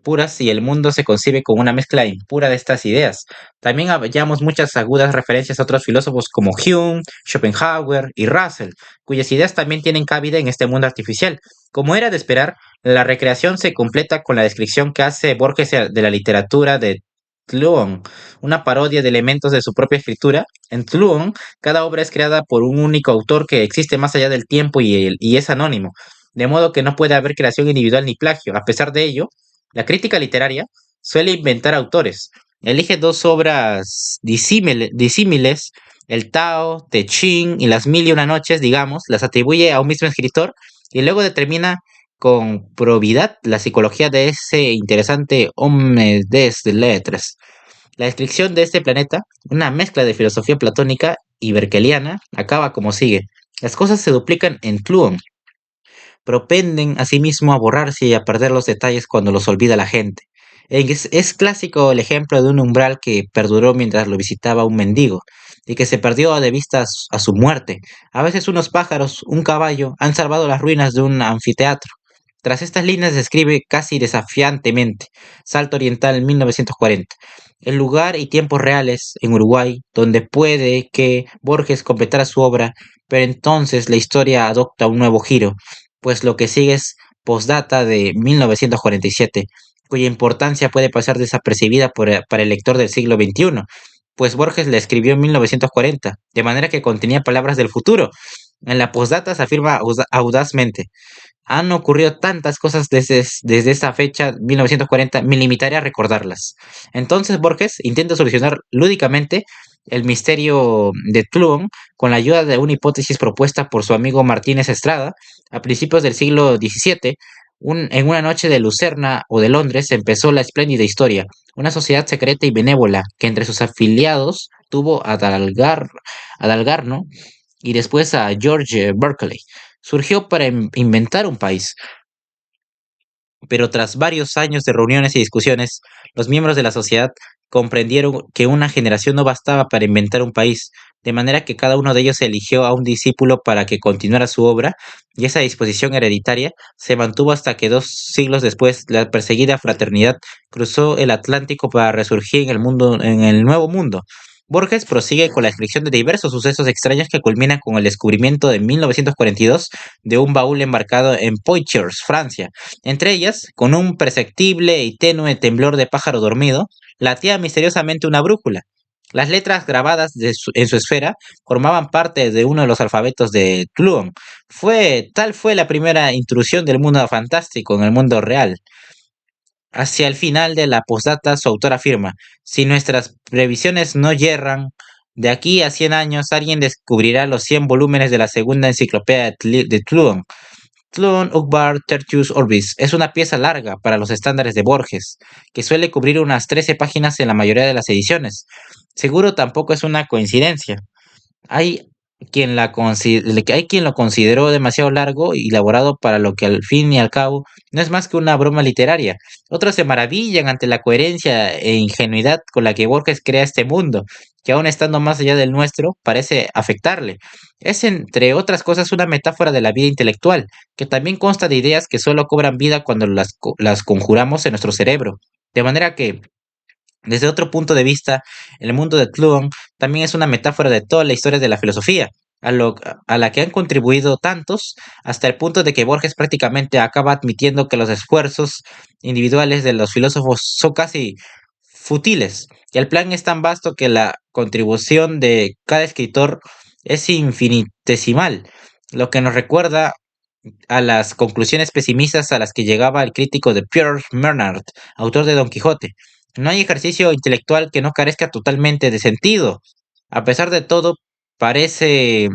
puras y el mundo se concibe como una mezcla impura de estas ideas. También hallamos muchas agudas referencias a otros filósofos como Hume, Schopenhauer y Russell, cuyas ideas también tienen cabida en este mundo artificial. Como era de esperar, la recreación se completa con la descripción que hace Borges de la literatura de Tluon, una parodia de elementos de su propia escritura. En Tluon, cada obra es creada por un único autor que existe más allá del tiempo y es anónimo, de modo que no puede haber creación individual ni plagio. A pesar de ello, la crítica literaria suele inventar autores. Elige dos obras disímiles, el Tao, Te Ching y las Mil y una Noches, digamos, las atribuye a un mismo escritor y luego determina con probidad la psicología de ese interesante hombre des lettres. La descripción de este planeta, una mezcla de filosofía platónica y berkeliana, acaba como sigue. Las cosas se duplican en Tluon, propenden asimismo a borrarse y a perder los detalles cuando los olvida la gente. Es clásico el ejemplo de un umbral que perduró mientras lo visitaba un mendigo y que se perdió de vista a su muerte. A veces unos pájaros, un caballo, han salvado las ruinas de un anfiteatro. Tras estas líneas describe casi desafiantemente Salto Oriental 1940, el lugar y tiempos reales en Uruguay donde puede que Borges completara su obra, pero entonces la historia adopta un nuevo giro, pues lo que sigue es postdata de 1947, cuya importancia puede pasar desapercibida para el lector del siglo XXI, pues Borges la escribió en 1940, de manera que contenía palabras del futuro. En la postdata se afirma audazmente: han ocurrido tantas cosas desde esa fecha, 1940, me limitaré a recordarlas. Entonces Borges intenta solucionar lúdicamente el misterio de Tluon con la ayuda de una hipótesis propuesta por su amigo Martínez Estrada a principios del siglo XVII. En una noche de Lucerna o de Londres empezó la espléndida historia, una sociedad secreta y benévola que entre sus afiliados tuvo a Dalgarno y después a George Berkeley. Surgió para inventar un país, pero tras varios años de reuniones y discusiones, los miembros de la sociedad comprendieron que una generación no bastaba para inventar un país, de manera que cada uno de ellos eligió a un discípulo para que continuara su obra, y esa disposición hereditaria se mantuvo hasta que 2 siglos después la perseguida fraternidad cruzó el Atlántico para resurgir en el mundo, en el nuevo mundo. Borges prosigue con la descripción de diversos sucesos extraños que culminan con el descubrimiento de 1942 de un baúl embarcado en Poitiers, Francia. Entre ellas, con un perceptible y tenue temblor de pájaro dormido, latía misteriosamente una brújula. Las letras grabadas en su esfera formaban parte de uno de los alfabetos de Tluon. Tal fue la primera intrusión del mundo fantástico en el mundo real. Hacia el final de la postdata, su autor afirma: si nuestras previsiones no yerran, de aquí a 100 años alguien descubrirá los 100 volúmenes de la segunda enciclopedia de Tluon. Tlon Uqbar Tertius Orbis es una pieza larga para los estándares de Borges, que suele cubrir unas 13 páginas en la mayoría de las ediciones. Seguro tampoco es una coincidencia. Hay hay quien lo consideró demasiado largo y elaborado para lo que al fin y al cabo no es más que una broma literaria. Otros se maravillan ante la coherencia e ingenuidad con la que Borges crea este mundo, que aun estando más allá del nuestro, parece afectarle. Es, entre otras cosas, una metáfora de la vida intelectual, que también consta de ideas que solo cobran vida cuando las conjuramos en nuestro cerebro. De manera que, desde otro punto de vista, el mundo de Tluon también es una metáfora de toda la historia de la filosofía, a la que han contribuido tantos, hasta el punto de que Borges prácticamente acaba admitiendo que los esfuerzos individuales de los filósofos son casi futiles, y el plan es tan vasto que la contribución de cada escritor es infinitesimal. lo que nos recuerda a las conclusiones pesimistas a las que llegaba el crítico de Pierre Bernard, autor de Don Quijote. No hay ejercicio intelectual que no carezca totalmente de sentido. A pesar de todo, parece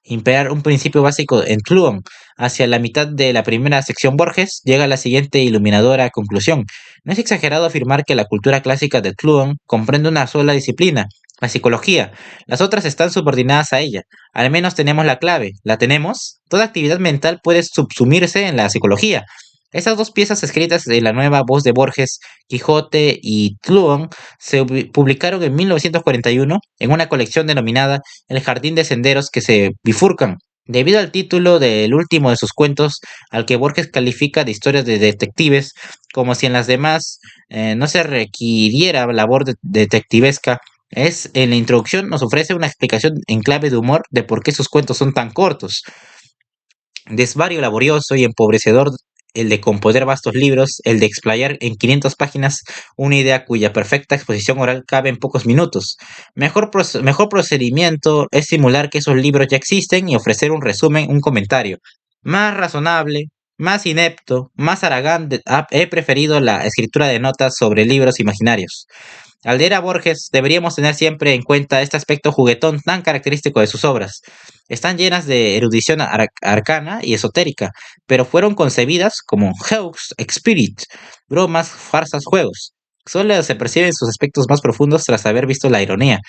imperar un principio básico en Cluon. Hacia la mitad de la primera sección Borges llega la siguiente iluminadora conclusión. No es exagerado afirmar que la cultura clásica de Cluon comprende una sola disciplina, la psicología. Las otras están subordinadas a ella. Al menos tenemos la clave. ¿La tenemos? Toda actividad mental puede subsumirse en la psicología. Esas dos piezas escritas de la nueva voz de Borges, Quijote y Cluon, se publicaron en 1941 en una colección denominada El Jardín de Senderos que se bifurcan. Debido al título del último de sus cuentos, al que Borges califica de historias de detectives, como si en las demás no se requiriera labor detectivesca, en la introducción nos ofrece una explicación en clave de humor de por qué sus cuentos son tan cortos. Desvario laborioso y empobrecedor el de componer vastos libros, el de explayar en 500 páginas una idea cuya perfecta exposición oral cabe en pocos minutos. Mejor procedimiento es simular que esos libros ya existen y ofrecer un resumen, un comentario. Más razonable, más inepto, más haragán, he preferido la escritura de notas sobre libros imaginarios. Al leer a Borges, deberíamos tener siempre en cuenta este aspecto juguetón tan característico de sus obras. Están llenas de erudición arcana y esotérica, pero fueron concebidas como jeux spirit, bromas, farsas, juegos. Solo se perciben sus aspectos más profundos tras haber visto la ironía.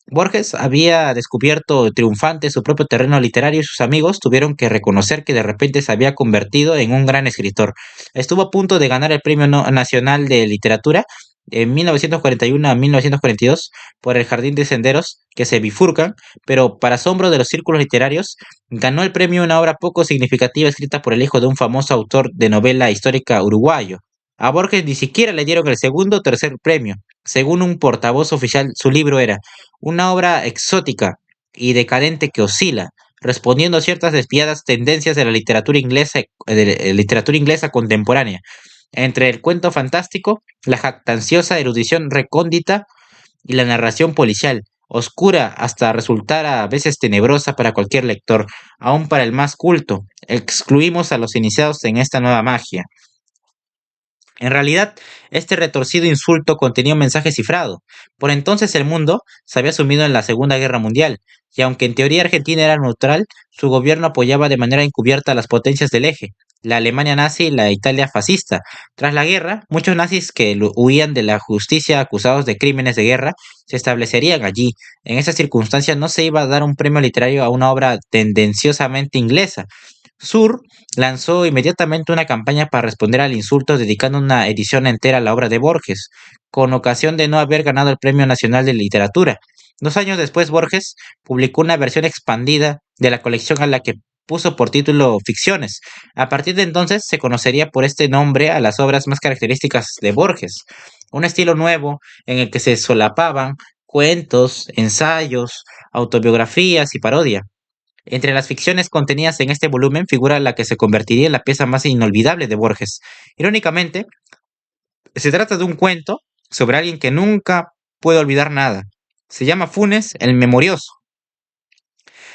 Borges había descubierto triunfante su propio terreno literario y sus amigos tuvieron que reconocer que de repente se había convertido en un gran escritor. Estuvo a punto de ganar el Premio Nacional de Literatura en 1941 a 1942 por El Jardín de Senderos, que se bifurcan, pero para asombro de los círculos literarios, ganó el premio una obra poco significativa escrita por el hijo de un famoso autor de novela histórica uruguayo. A Borges ni siquiera le dieron el segundo o tercer premio. Según un portavoz oficial, su libro era una obra exótica y decadente que oscila, respondiendo a ciertas despiadadas tendencias de la literatura inglesa contemporánea, entre el cuento fantástico, la jactanciosa erudición recóndita y la narración policial, oscura hasta resultar a veces tenebrosa para cualquier lector, aun para el más culto. Excluimos a los iniciados en esta nueva magia. En realidad, este retorcido insulto contenía un mensaje cifrado. Por entonces el mundo se había sumido en la Segunda Guerra Mundial, y aunque en teoría Argentina era neutral, su gobierno apoyaba de manera encubierta a las potencias del eje, la Alemania nazi y la Italia fascista. Tras la guerra, muchos nazis que huían de la justicia acusados de crímenes de guerra se establecerían allí. En esas circunstancias no se iba a dar un premio literario a una obra tendenciosamente inglesa. Sur lanzó inmediatamente una campaña para responder al insulto dedicando una edición entera a la obra de Borges, con ocasión de no haber ganado el Premio Nacional de Literatura. 2 años después, Borges publicó una versión expandida de la colección a la que puso por título Ficciones. A partir de entonces se conocería por este nombre a las obras más características de Borges, un estilo nuevo en el que se solapaban cuentos, ensayos, autobiografías y parodia. Entre las ficciones contenidas en este volumen figura la que se convertiría en la pieza más inolvidable de Borges. Irónicamente, se trata de un cuento sobre alguien que nunca puede olvidar nada. Se llama Funes el Memorioso.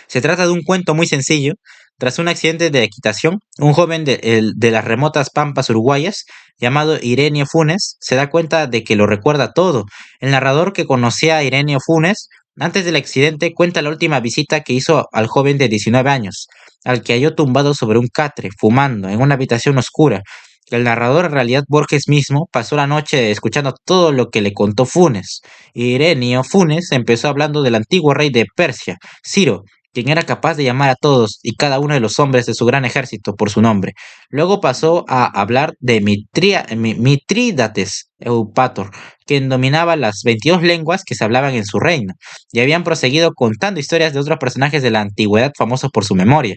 Se trata de un cuento muy sencillo. Tras un accidente de equitación, un joven de las remotas pampas uruguayas, llamado Irenio Funes, se da cuenta de que lo recuerda todo. El narrador que conocía a Irenio Funes antes del accidente cuenta la última visita que hizo al joven de 19 años, al que halló tumbado sobre un catre, fumando, en una habitación oscura. El narrador, en realidad Borges mismo, pasó la noche escuchando todo lo que le contó Funes. Irenio Funes empezó hablando del antiguo rey de Persia, Ciro, quien era capaz de llamar a todos y cada uno de los hombres de su gran ejército por su nombre. Luego pasó a hablar de Mitrídates Eupator, quien dominaba las 22 lenguas que se hablaban en su reino, y habían proseguido contando historias de otros personajes de la antigüedad famosos por su memoria.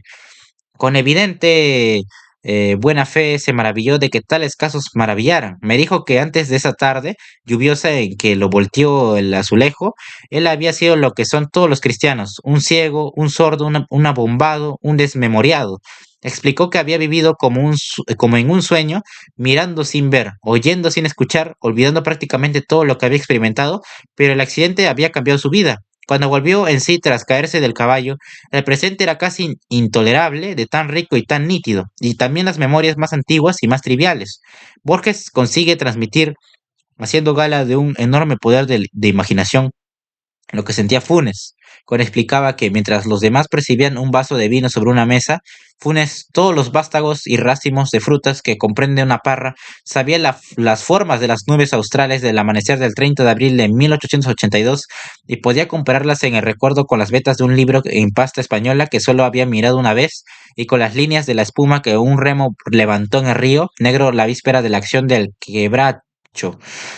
Con evidente buena fe se maravilló de que tales casos maravillaran. Me dijo que antes de esa tarde lluviosa en que lo volteó el azulejo, él había sido lo que son todos los cristianos, un ciego, un sordo, un abombado, un desmemoriado. Explicó que había vivido como en un sueño, mirando sin ver, oyendo sin escuchar, olvidando prácticamente todo lo que había experimentado, pero el accidente había cambiado su vida. Cuando volvió en sí tras caerse del caballo, el presente era casi intolerable de tan rico y tan nítido, y también las memorias más antiguas y más triviales. Borges consigue transmitir, haciendo gala de un enorme poder de imaginación, lo que sentía Funes, cuando explicaba que mientras los demás percibían un vaso de vino sobre una mesa, Funes, todos los vástagos y racimos de frutas que comprende una parra, sabía las formas de las nubes australes del amanecer del 30 de abril de 1882 y podía compararlas en el recuerdo con las vetas de un libro en pasta española que solo había mirado una vez y con las líneas de la espuma que un remo levantó en el río negro la víspera de la acción del quebracho.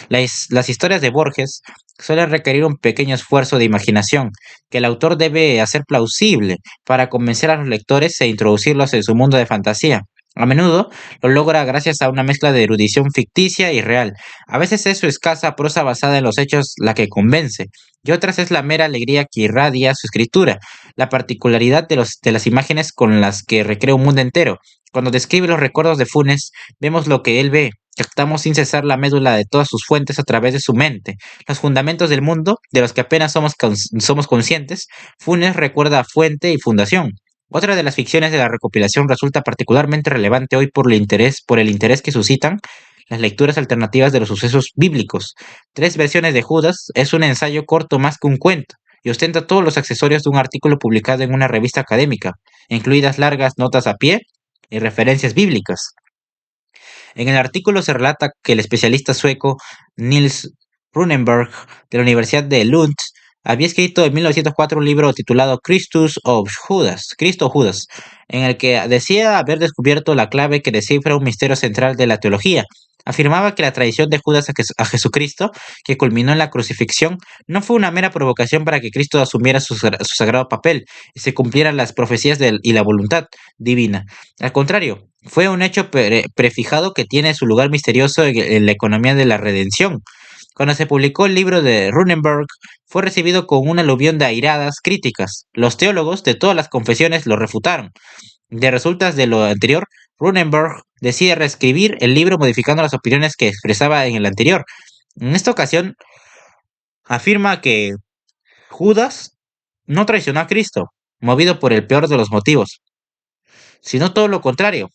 Las historias de Borges suelen requerir un pequeño esfuerzo de imaginación que el autor debe hacer plausible para convencer a los lectores e introducirlos en su mundo de fantasía. A menudo lo logra gracias a una mezcla de erudición ficticia y real. A veces es su escasa prosa basada en los hechos la que convence, y otras es la mera alegría que irradia su escritura, la particularidad de las imágenes con las que recrea un mundo entero. Cuando describe los recuerdos de Funes, vemos lo que él ve, captamos sin cesar la médula de todas sus fuentes a través de su mente, los fundamentos del mundo, de los que apenas somos conscientes. Funes recuerda fuente y fundación. Otra de las ficciones de la recopilación resulta particularmente relevante hoy por el interés que suscitan las lecturas alternativas de los sucesos bíblicos. Tres versiones de Judas es un ensayo corto más que un cuento y ostenta todos los accesorios de un artículo publicado en una revista académica, incluidas largas notas a pie y referencias bíblicas. En el artículo se relata que el especialista sueco Nils Runeberg de la Universidad de Lund había escrito en 1904 un libro titulado Christus of Judas, Cristo o Judas, en el que decía haber descubierto la clave que descifra un misterio central de la teología. Afirmaba que la traición de Judas a Jesucristo, que culminó en la crucifixión, no fue una mera provocación para que Cristo asumiera su sagrado papel y se cumplieran las profecías y la voluntad divina. Al contrario, fue un hecho prefijado que tiene su lugar misterioso en la economía de la redención. Cuando se publicó el libro de Runeberg, fue recibido con un aluvión de airadas críticas. Los teólogos de todas las confesiones lo refutaron. De resultas de lo anterior, Runeberg decide reescribir el libro modificando las opiniones que expresaba en el anterior. En esta ocasión, afirma que Judas no traicionó a Cristo, movido por el peor de los motivos, sino todo lo contrario.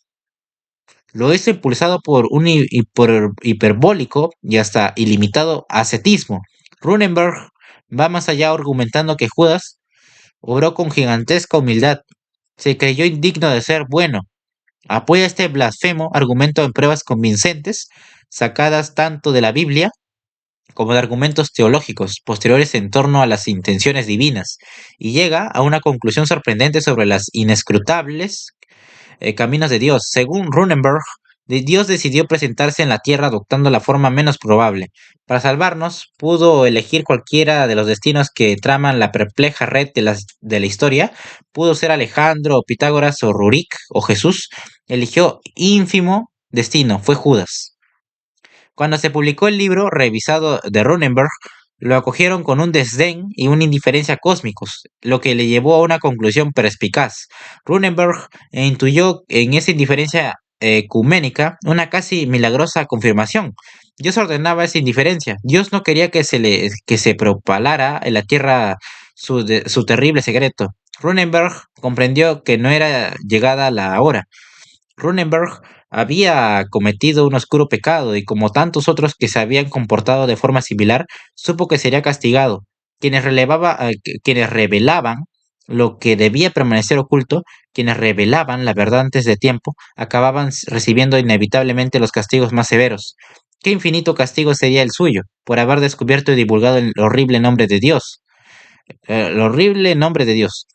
Lo hizo impulsado por un hiperbólico y hasta ilimitado ascetismo. Runeberg va más allá argumentando que Judas obró con gigantesca humildad, se creyó indigno de ser bueno. Apoya este blasfemo argumento en pruebas convincentes, sacadas tanto de la Biblia como de argumentos teológicos posteriores en torno a las intenciones divinas, y llega a una conclusión sorprendente sobre las inescrutables caminos de Dios. Según Runeberg, Dios decidió presentarse en la tierra adoptando la forma menos probable. Para salvarnos, pudo elegir cualquiera de los destinos que traman la perpleja red de la historia. Pudo ser Alejandro, o Pitágoras, o Rurik, o Jesús. Eligió ínfimo destino, fue Judas. Cuando se publicó el libro revisado de Runeberg, lo acogieron con un desdén y una indiferencia cósmicos, lo que le llevó a una conclusión perspicaz. Runeberg intuyó en esa indiferencia ecuménica una casi milagrosa confirmación. Dios ordenaba esa indiferencia. Dios no quería que se propalara en la tierra su terrible secreto. Runeberg comprendió que no era llegada la hora. Runeberg había cometido un oscuro pecado y como tantos otros que se habían comportado de forma similar, supo que sería castigado. Quienes revelaban lo que debía permanecer oculto, quienes revelaban la verdad antes de tiempo, acababan recibiendo inevitablemente los castigos más severos. ¿Qué infinito castigo sería el suyo por haber descubierto y divulgado el horrible nombre de Dios? El horrible nombre de Dios.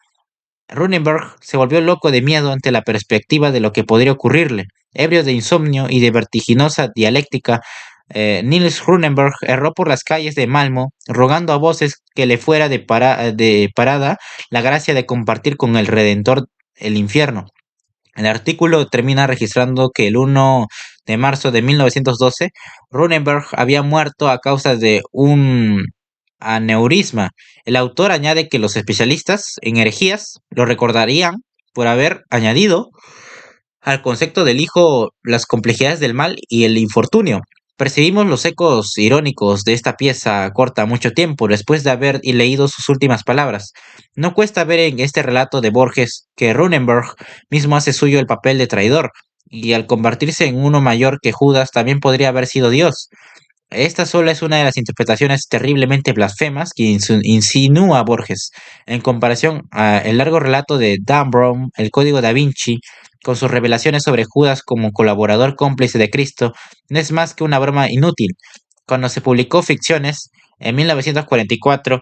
Runeberg se volvió loco de miedo ante la perspectiva de lo que podría ocurrirle. Ebrio de insomnio y de vertiginosa dialéctica, Niels Runeberg erró por las calles de Malmo, rogando a voces que le fuera de parada la gracia de compartir con el Redentor el infierno. El artículo termina registrando que el 1 de marzo de 1912, Runeberg había muerto a causa de un aneurisma. El autor añade que los especialistas en herejías lo recordarían por haber añadido al concepto del hijo las complejidades del mal y el infortunio. Percibimos los ecos irónicos de esta pieza corta mucho tiempo después de haber leído sus últimas palabras. No cuesta ver en este relato de Borges que Runenberg mismo hace suyo el papel de traidor, y al convertirse en uno mayor que Judas también podría haber sido Dios. Esta sola es una de las interpretaciones terriblemente blasfemas que insinúa Borges, en comparación al largo relato de Dan Brown, El Código da Vinci, con sus revelaciones sobre Judas como colaborador cómplice de Cristo, no es más que una broma inútil. Cuando se publicó Ficciones, en 1944,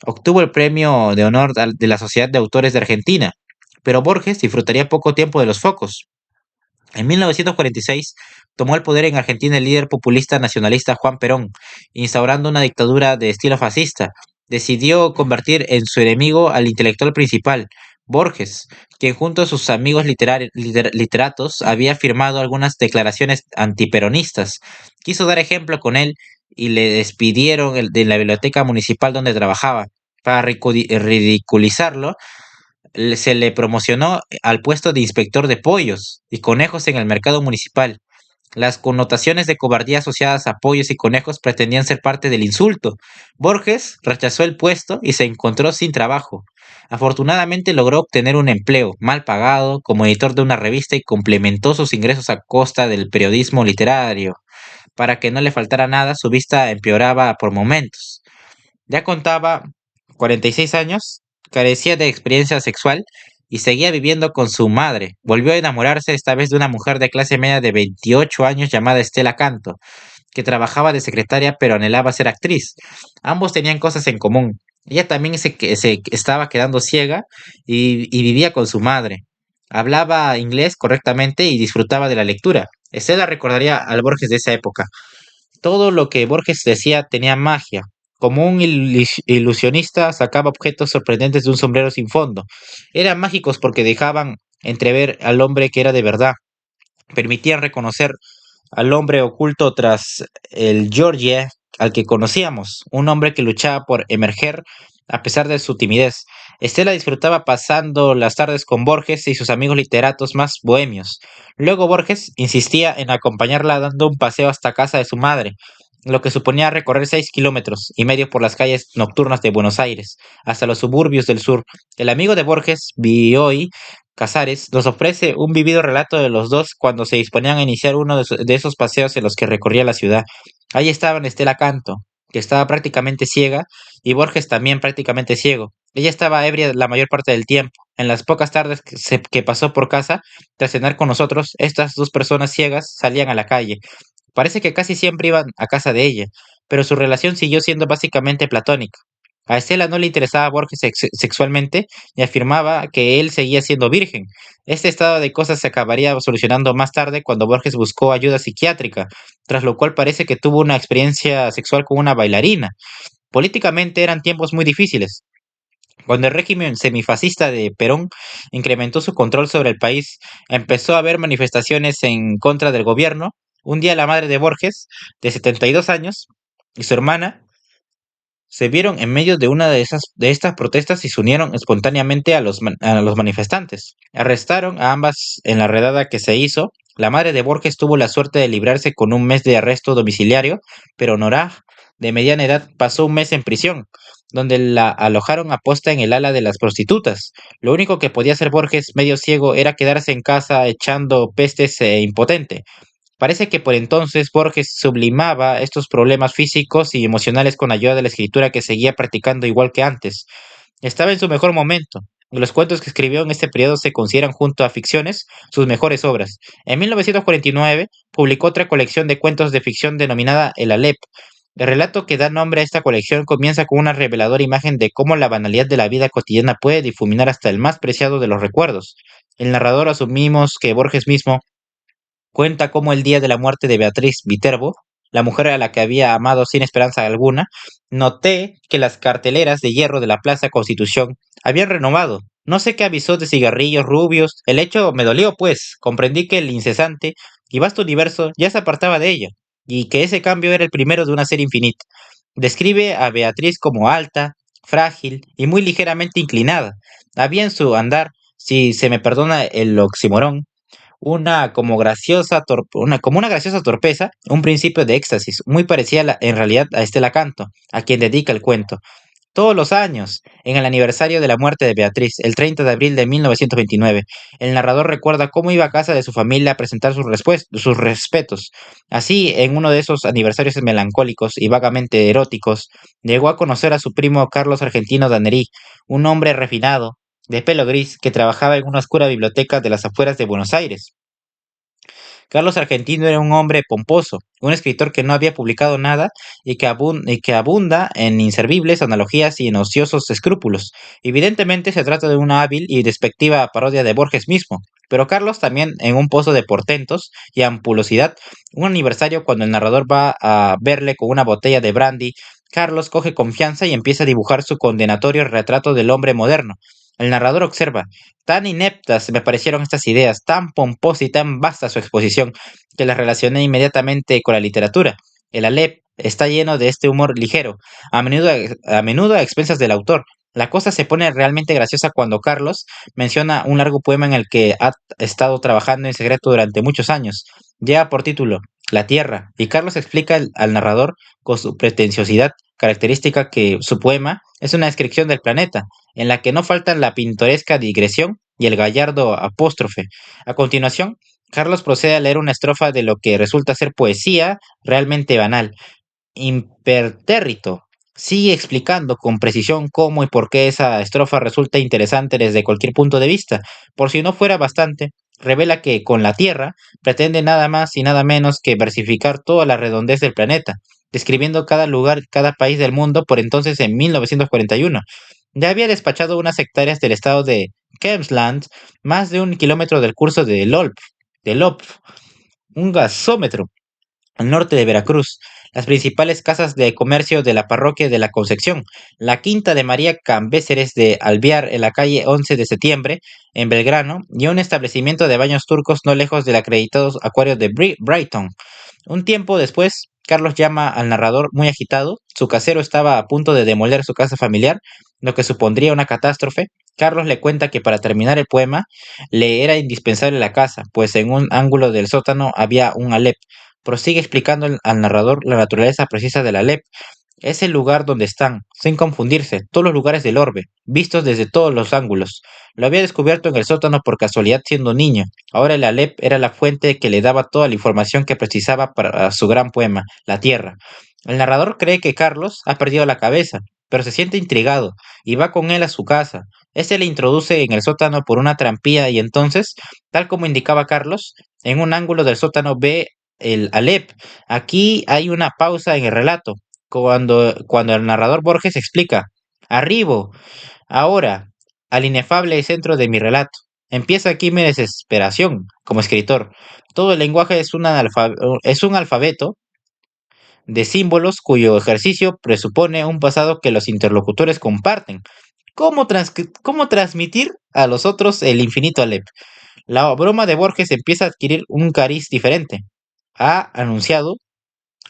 obtuvo el premio de honor de la Sociedad de Autores de Argentina, pero Borges disfrutaría poco tiempo de los focos. En 1946 tomó el poder en Argentina el líder populista nacionalista Juan Perón, instaurando una dictadura de estilo fascista. Decidió convertir en su enemigo al intelectual principal, Borges, quien junto a sus amigos literatos había firmado algunas declaraciones antiperonistas. Quiso dar ejemplo con él y le despidieron de la biblioteca municipal donde trabajaba. Para ridiculizarlo, se le promocionó al puesto de inspector de pollos y conejos en el mercado municipal. Las connotaciones de cobardía asociadas a pollos y conejos pretendían ser parte del insulto. Borges rechazó el puesto y se encontró sin trabajo. Afortunadamente logró obtener un empleo mal pagado como editor de una revista y complementó sus ingresos a costa del periodismo literario. Para que no le faltara nada, su vista empeoraba por momentos. Ya contaba 46 años, carecía de experiencia sexual y seguía viviendo con su madre. Volvió a enamorarse esta vez de una mujer de clase media de 28 años llamada Estela Canto, que trabajaba de secretaria pero anhelaba ser actriz. Ambos tenían cosas en común. Ella también se estaba quedando ciega y vivía con su madre. Hablaba inglés correctamente y disfrutaba de la lectura. Estela recordaría al Borges de esa época. Todo lo que Borges decía tenía magia. Como un ilusionista sacaba objetos sorprendentes de un sombrero sin fondo. Eran mágicos porque dejaban entrever al hombre que era de verdad. Permitían reconocer al hombre oculto tras el Georgie al que conocíamos, un hombre que luchaba por emerger a pesar de su timidez. Estela disfrutaba pasando las tardes con Borges y sus amigos literatos más bohemios. Luego Borges insistía en acompañarla dando un paseo hasta casa de su madre, lo que suponía recorrer 6,5 kilómetros por las calles nocturnas de Buenos Aires, hasta los suburbios del sur. El amigo de Borges, Bioy Casares, nos ofrece un vivido relato de los dos cuando se disponían a iniciar uno de esos paseos en los que recorría la ciudad. Ahí estaban Estela Canto, que estaba prácticamente ciega, y Borges también prácticamente ciego. Ella estaba ebria la mayor parte del tiempo. En las pocas tardes que pasó por casa, tras cenar con nosotros, estas dos personas ciegas salían a la calle. Parece que casi siempre iban a casa de ella, pero su relación siguió siendo básicamente platónica. A Estela no le interesaba a Borges sexualmente y afirmaba que él seguía siendo virgen. Este estado de cosas se acabaría solucionando más tarde cuando Borges buscó ayuda psiquiátrica, tras lo cual parece que tuvo una experiencia sexual con una bailarina. Políticamente eran tiempos muy difíciles. Cuando el régimen semifascista de Perón incrementó su control sobre el país, empezó a haber manifestaciones en contra del gobierno. Un día la madre de Borges, de 72 años, y su hermana se vieron en medio de una de estas protestas y se unieron espontáneamente a los manifestantes. Arrestaron a ambas en la redada que se hizo. La madre de Borges tuvo la suerte de librarse con un mes de arresto domiciliario, pero Nora, de mediana edad, pasó un mes en prisión, donde la alojaron a posta en el ala de las prostitutas. Lo único que podía hacer Borges, medio ciego, era quedarse en casa echando pestes e impotente. Parece que por entonces Borges sublimaba estos problemas físicos y emocionales con ayuda de la escritura que seguía practicando igual que antes. Estaba en su mejor momento. Los cuentos que escribió en este periodo se consideran junto a ficciones sus mejores obras. En 1949 publicó otra colección de cuentos de ficción denominada El Alep. El relato que da nombre a esta colección comienza con una reveladora imagen de cómo la banalidad de la vida cotidiana puede difuminar hasta el más preciado de los recuerdos. El narrador asumimos que Borges mismo cuenta cómo el día de la muerte de Beatriz Viterbo, la mujer a la que había amado sin esperanza alguna, noté que las carteleras de hierro de la Plaza Constitución habían renovado. No sé qué avisó de cigarrillos rubios. El hecho me dolió, pues. Comprendí que el incesante y vasto universo ya se apartaba de ella, y que ese cambio era el primero de una serie infinita. Describe a Beatriz como alta, frágil y muy ligeramente inclinada. Había en su andar, si se me perdona el oximorón, como una graciosa torpeza, un principio de éxtasis, muy parecida en realidad a Estela Canto, a quien dedica el cuento. Todos los años, en el aniversario de la muerte de Beatriz, el 30 de abril de 1929, el narrador recuerda cómo iba a casa de su familia a presentar sus respetos. Así, en uno de esos aniversarios melancólicos y vagamente eróticos, llegó a conocer a su primo Carlos Argentino Danerí, un hombre refinado, de pelo gris, que trabajaba en una oscura biblioteca de las afueras de Buenos Aires. Carlos Argentino era un hombre pomposo, un escritor que no había publicado nada y que abunda en inservibles analogías y en ociosos escrúpulos. Evidentemente se trata de una hábil y despectiva parodia de Borges mismo, pero Carlos también en un pozo de portentos y ampulosidad. Un aniversario cuando el narrador va a verle con una botella de brandy, Carlos coge confianza y empieza a dibujar su condenatorio retrato del hombre moderno. El narrador observa: tan ineptas me parecieron estas ideas, tan pomposa y tan vasta su exposición, que las relacioné inmediatamente con la literatura. El Aleph está lleno de este humor ligero, a menudo a expensas del autor. La cosa se pone realmente graciosa cuando Carlos menciona un largo poema en el que ha estado trabajando en secreto durante muchos años. Lleva por título La Tierra, y Carlos explica al narrador con su pretenciosidad característica que su poema es una descripción del planeta, en la que no faltan la pintoresca digresión y el gallardo apóstrofe. A continuación, Carlos procede a leer una estrofa de lo que resulta ser poesía realmente banal. Impertérrito sigue explicando con precisión cómo y por qué esa estrofa resulta interesante desde cualquier punto de vista. Por si no fuera bastante, revela que con la Tierra pretende nada más y nada menos que versificar toda la redondez del planeta, describiendo cada lugar, cada país del mundo por entonces en 1941. Ya había despachado unas hectáreas del estado de Kempsland, más de 1 kilómetro del curso de Lopf, un gasómetro al norte de Veracruz, las principales casas de comercio de la parroquia de la Concepción, la quinta de María Cambéceres de Alvear en la calle 11 de septiembre, en Belgrano, y un establecimiento de baños turcos no lejos del acreditado acuario de Brighton. Un tiempo después, Carlos llama al narrador muy agitado. Su casero estaba a punto de demoler su casa familiar, lo que supondría una catástrofe. Carlos le cuenta que para terminar el poema le era indispensable la casa, pues en un ángulo del sótano había un Alep. Prosigue explicando al narrador la naturaleza precisa del Alep. Es el lugar donde están, sin confundirse, todos los lugares del orbe, vistos desde todos los ángulos. Lo había descubierto en el sótano por casualidad siendo niño. Ahora el Alep era la fuente que le daba toda la información que precisaba para su gran poema, La Tierra. El narrador cree que Carlos ha perdido la cabeza, pero se siente intrigado y va con él a su casa. Este le introduce en el sótano por una trampilla y entonces, tal como indicaba Carlos, en un ángulo del sótano ve el Alep. Aquí hay una pausa en el relato cuando el narrador Borges explica: arribo, ahora, al inefable centro de mi relato. Empieza aquí mi desesperación como escritor. Todo el lenguaje es un alfabeto de símbolos cuyo ejercicio presupone un pasado que los interlocutores comparten. ¿Cómo transmitir a los otros el infinito Aleph? La broma de Borges empieza a adquirir un cariz diferente. Ha anunciado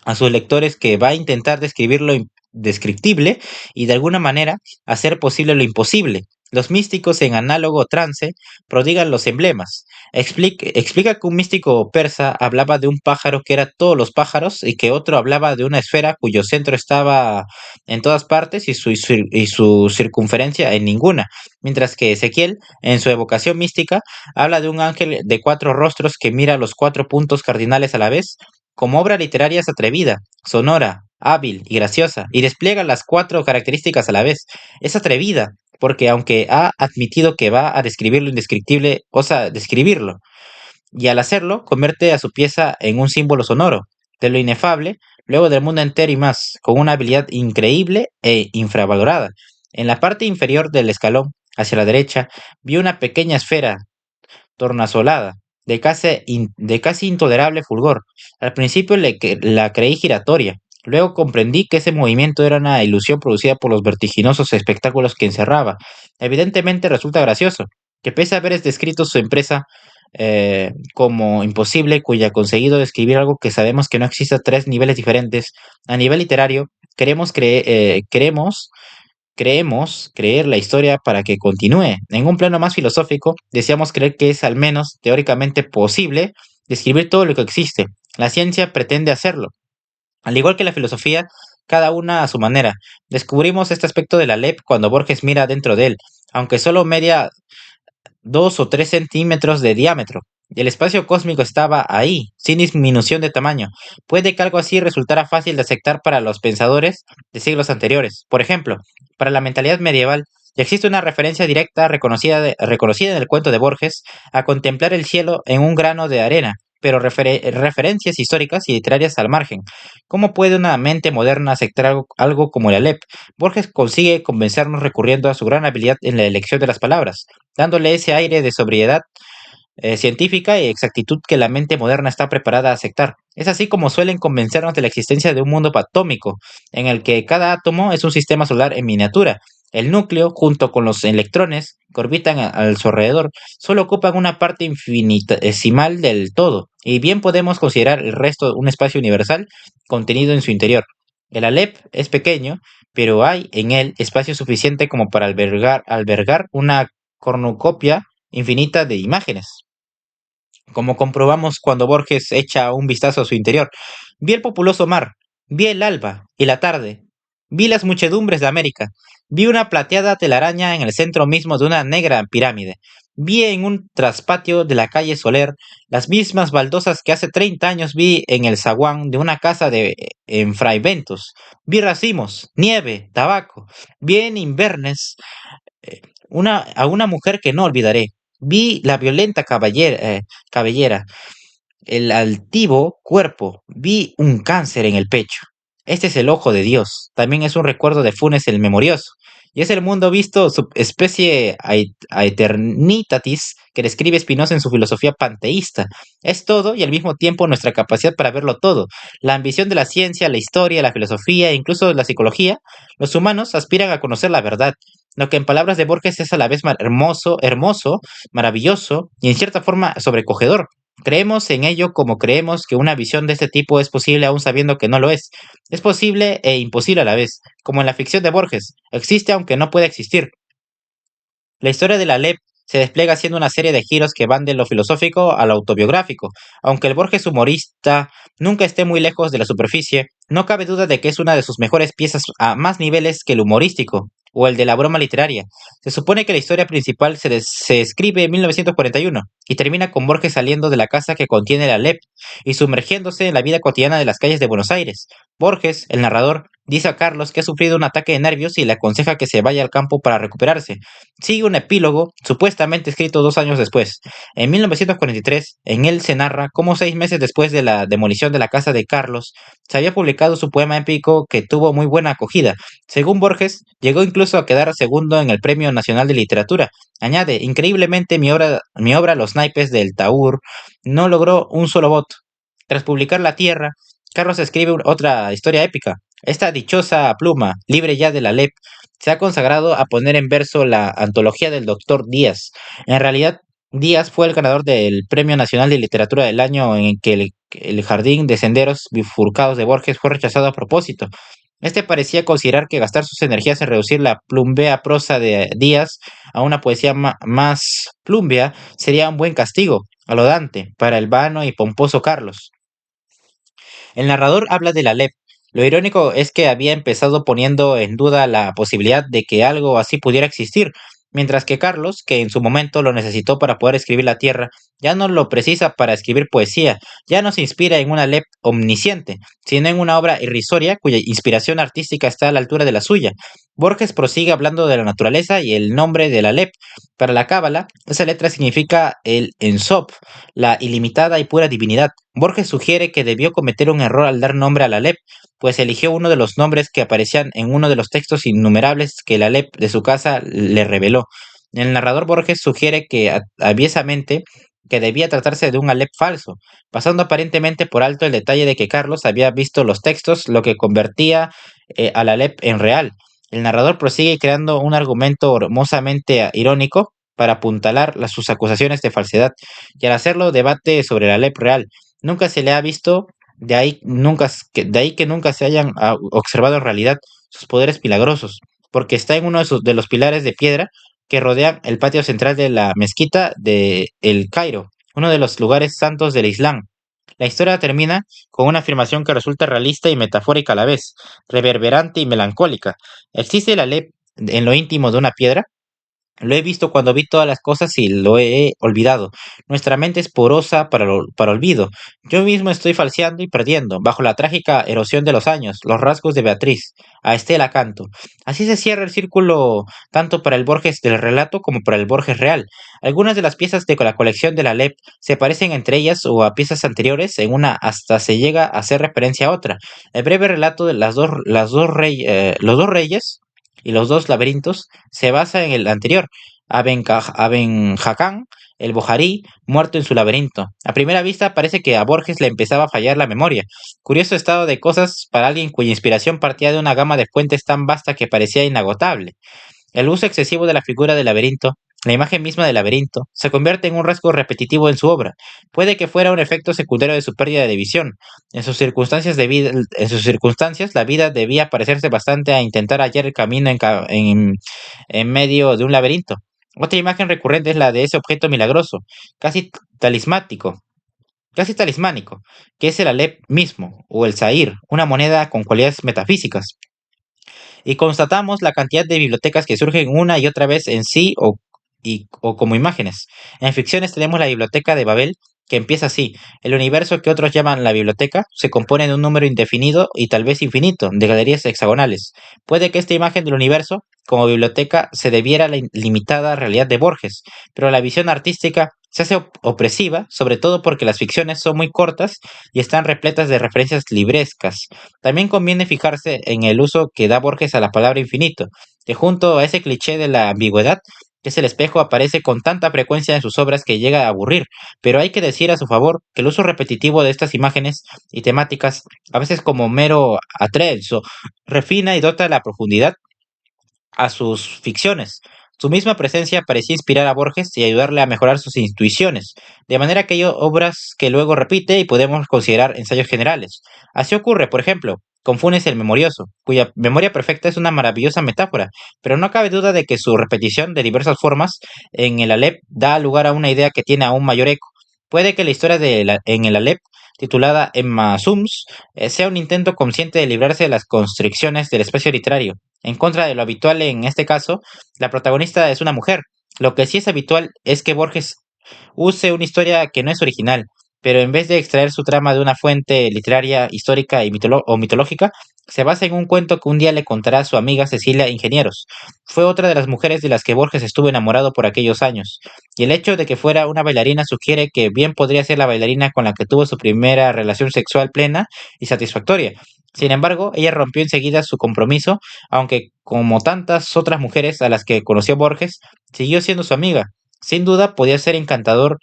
a sus lectores que va a intentar describir lo indescriptible y de alguna manera hacer posible lo imposible. Los místicos en análogo trance prodigan los emblemas. Explica que un místico persa hablaba de un pájaro que era todos los pájaros y que otro hablaba de una esfera cuyo centro estaba en todas partes y su circunferencia en ninguna, mientras que Ezequiel, en su evocación mística, habla de un ángel de 4 rostros que mira los 4 puntos cardinales a la vez. Como obra literaria es atrevida, sonora, hábil y graciosa, y despliega las 4 características a la vez. Es atrevida, porque aunque ha admitido que va a describir lo indescriptible, osa describirlo, y al hacerlo convierte a su pieza en un símbolo sonoro, de lo inefable, luego del mundo entero y más, con una habilidad increíble e infravalorada. En la parte inferior del escalón, hacia la derecha, vi una pequeña esfera tornasolada, de casi intolerable fulgor. Al principio la creí giratoria, luego comprendí que ese movimiento era una ilusión producida por los vertiginosos espectáculos que encerraba. Evidentemente resulta gracioso, que pese a haber descrito su empresa como imposible, cuya ha conseguido describir algo que sabemos que no existe a 3 niveles diferentes, a nivel literario, queremos Creemos creer la historia para que continúe. En un plano más filosófico, deseamos creer que es al menos teóricamente posible describir todo lo que existe. La ciencia pretende hacerlo. Al igual que la filosofía, cada una a su manera. Descubrimos este aspecto de la LEP cuando Borges mira dentro de él, aunque solo media 2 o 3 centímetros de diámetro. Y el espacio cósmico estaba ahí, sin disminución de tamaño. Puede que algo así resultara fácil de aceptar para los pensadores de siglos anteriores. Por ejemplo, para la mentalidad medieval, ya existe una referencia directa reconocida en el cuento de Borges a contemplar el cielo en un grano de arena, pero referencias históricas y literarias al margen. ¿Cómo puede una mente moderna aceptar algo como el Alep? Borges consigue convencernos recurriendo a su gran habilidad en la elección de las palabras, dándole ese aire de sobriedad científica y exactitud que la mente moderna está preparada a aceptar. Es así como suelen convencernos de la existencia de un mundo atómico, en el que cada átomo es un sistema solar en miniatura. El núcleo, junto con los electrones que orbitan a su alrededor, solo ocupan una parte infinitesimal del todo, y bien podemos considerar el resto un espacio universal contenido en su interior. El Alep es pequeño, pero hay en él espacio suficiente como para albergar una cornucopia infinita de imágenes, como comprobamos cuando Borges echa un vistazo a su interior. Vi el populoso mar, vi el alba y la tarde, vi las muchedumbres de América, vi una plateada telaraña en el centro mismo de una negra pirámide, vi en un traspatio de la calle Soler las mismas baldosas que hace 30 años vi en el zaguán de una casa en Fray Bentos, vi racimos, nieve, tabaco, vi en Inverness a una mujer que no olvidaré. Vi la violenta cabellera, el altivo cuerpo, vi un cáncer en el pecho. Este es el ojo de Dios, también es un recuerdo de Funes el Memorioso, y es el mundo visto subespecie aeternitatis que describe Spinoza en su filosofía panteísta. Es todo y al mismo tiempo nuestra capacidad para verlo todo. La ambición de la ciencia, la historia, la filosofía e incluso la psicología, los humanos aspiran a conocer la verdad, lo que en palabras de Borges es a la vez hermoso, maravilloso y en cierta forma sobrecogedor. Creemos en ello como creemos que una visión de este tipo es posible aún sabiendo que no lo es. Es posible e imposible a la vez, como en la ficción de Borges, existe aunque no puede existir. La historia de la LEP se despliega haciendo una serie de giros que van de lo filosófico a lo autobiográfico. Aunque el Borges humorista nunca esté muy lejos de la superficie, no cabe duda de que es una de sus mejores piezas a más niveles que el humorístico o el de la broma literaria. Se supone que la historia principal se escribe en 1941 y termina con Borges saliendo de la casa que contiene la LEP y sumergiéndose en la vida cotidiana de las calles de Buenos Aires. Borges, el narrador, dice a Carlos que ha sufrido un ataque de nervios y le aconseja que se vaya al campo para recuperarse. Sigue un epílogo, supuestamente escrito 2 años después. En 1943, en él se narra cómo 6 meses después de la demolición de la casa de Carlos, se había publicado su poema épico que tuvo muy buena acogida. Según Borges, llegó incluso a quedar segundo en el Premio Nacional de Literatura. Añade, increíblemente mi obra Los naipes del Taur no logró un solo voto. Tras publicar La Tierra, Carlos escribe otra historia épica. Esta dichosa pluma, libre ya de la LEP, se ha consagrado a poner en verso la antología del Doctor Díaz. En realidad, Díaz fue el ganador del Premio Nacional de Literatura del año en que el jardín de senderos bifurcados de Borges fue rechazado a propósito. Este parecía considerar que gastar sus energías en reducir la plumbea prosa de Díaz a una poesía más plumbea sería un buen castigo, a lo Dante, para el vano y pomposo Carlos. El narrador habla de la LEP. Lo irónico es que había empezado poniendo en duda la posibilidad de que algo así pudiera existir, mientras que Carlos, que en su momento lo necesitó para poder escribir La Tierra, ya no lo precisa para escribir poesía, ya no se inspira en una LEP omnisciente, sino en una obra irrisoria cuya inspiración artística está a la altura de la suya. Borges prosigue hablando de la naturaleza y el nombre de la LEP. Para la Cábala, esa letra significa el Ensop, la ilimitada y pura divinidad. Borges sugiere que debió cometer un error al dar nombre a la LEP, pues eligió uno de los nombres que aparecían en uno de los textos innumerables que la LEP de su casa le reveló. El narrador Borges sugiere que aviesamente que debía tratarse de un Alep falso, pasando aparentemente por alto el detalle de que Carlos había visto los textos, lo que convertía al Alep en real. El narrador prosigue creando un argumento hermosamente irónico para apuntalar sus acusaciones de falsedad, y al hacerlo debate sobre la Alep real. Nunca se le ha visto, de ahí que nunca se hayan observado en realidad sus poderes milagrosos. porque está en uno de los pilares de piedra que rodean el patio central de la mezquita de El Cairo, uno de los lugares santos del Islam. La historia termina con una afirmación que resulta realista y metafórica a la vez, reverberante y melancólica. ¿Existe la ley en lo íntimo de una piedra? Lo he visto cuando vi todas las cosas y lo he olvidado. Nuestra mente es porosa para olvido. Yo mismo estoy falseando y perdiendo, bajo la trágica erosión de los años, los rasgos de Beatriz, a Estela Canto. Así se cierra el círculo tanto para el Borges del relato como para el Borges real. Algunas de las piezas de la colección de la LEP se parecen entre ellas o a piezas anteriores, en una hasta se llega a hacer referencia a otra. El breve relato de los dos reyes y los dos laberintos se basa en el anterior, Aben Hakam, el Bojarí, muerto en su laberinto. A primera vista parece que a Borges le empezaba a fallar la memoria. Curioso estado de cosas para alguien cuya inspiración partía de una gama de fuentes tan vasta que parecía inagotable. El uso excesivo de la figura del laberinto, la imagen misma del laberinto, se convierte en un rasgo repetitivo en su obra. Puede que fuera un efecto secundario de su pérdida de visión. En sus circunstancias, la vida debía parecerse bastante a intentar hallar el camino en medio de un laberinto. Otra imagen recurrente es la de ese objeto milagroso, casi talismático, casi talismánico, que es el Alep mismo, o el Zahir, una moneda con cualidades metafísicas, y constatamos la cantidad de bibliotecas que surgen una y otra vez en sí o como imágenes. En ficciones tenemos la biblioteca de Babel, que empieza así. El universo que otros llaman la biblioteca se compone de un número indefinido y tal vez infinito de galerías hexagonales. Puede que esta imagen del universo como biblioteca se debiera a la limitada realidad de Borges, pero la visión artística se hace opresiva, sobre todo porque las ficciones son muy cortas y están repletas de referencias librescas. También conviene fijarse en el uso que da Borges a la palabra infinito, que junto a ese cliché de la ambigüedad, que es el espejo, aparece con tanta frecuencia en sus obras que llega a aburrir, pero hay que decir a su favor que el uso repetitivo de estas imágenes y temáticas, a veces como mero atrezo, refina y dota la profundidad a sus ficciones. Su misma presencia parecía inspirar a Borges y ayudarle a mejorar sus intuiciones, de manera que hay obras que luego repite y podemos considerar ensayos generales. Así ocurre, por ejemplo, con Funes el Memorioso, cuya memoria perfecta es una maravillosa metáfora, pero no cabe duda de que su repetición de diversas formas en el Alep da lugar a una idea que tiene aún mayor eco. Puede que la historia en el Alep, titulada Emma Sums, sea un intento consciente de librarse de las constricciones del espacio literario. En contra de lo habitual en este caso, la protagonista es una mujer. Lo que sí es habitual es que Borges use una historia que no es original, pero en vez de extraer su trama de una fuente literaria, histórica o mitológica, se basa en un cuento que un día le contará a su amiga Cecilia Ingenieros. Fue otra de las mujeres de las que Borges estuvo enamorado por aquellos años, y el hecho de que fuera una bailarina sugiere que bien podría ser la bailarina con la que tuvo su primera relación sexual plena y satisfactoria. Sin embargo, ella rompió enseguida su compromiso, aunque como tantas otras mujeres a las que conoció Borges, siguió siendo su amiga. Sin duda podía ser encantador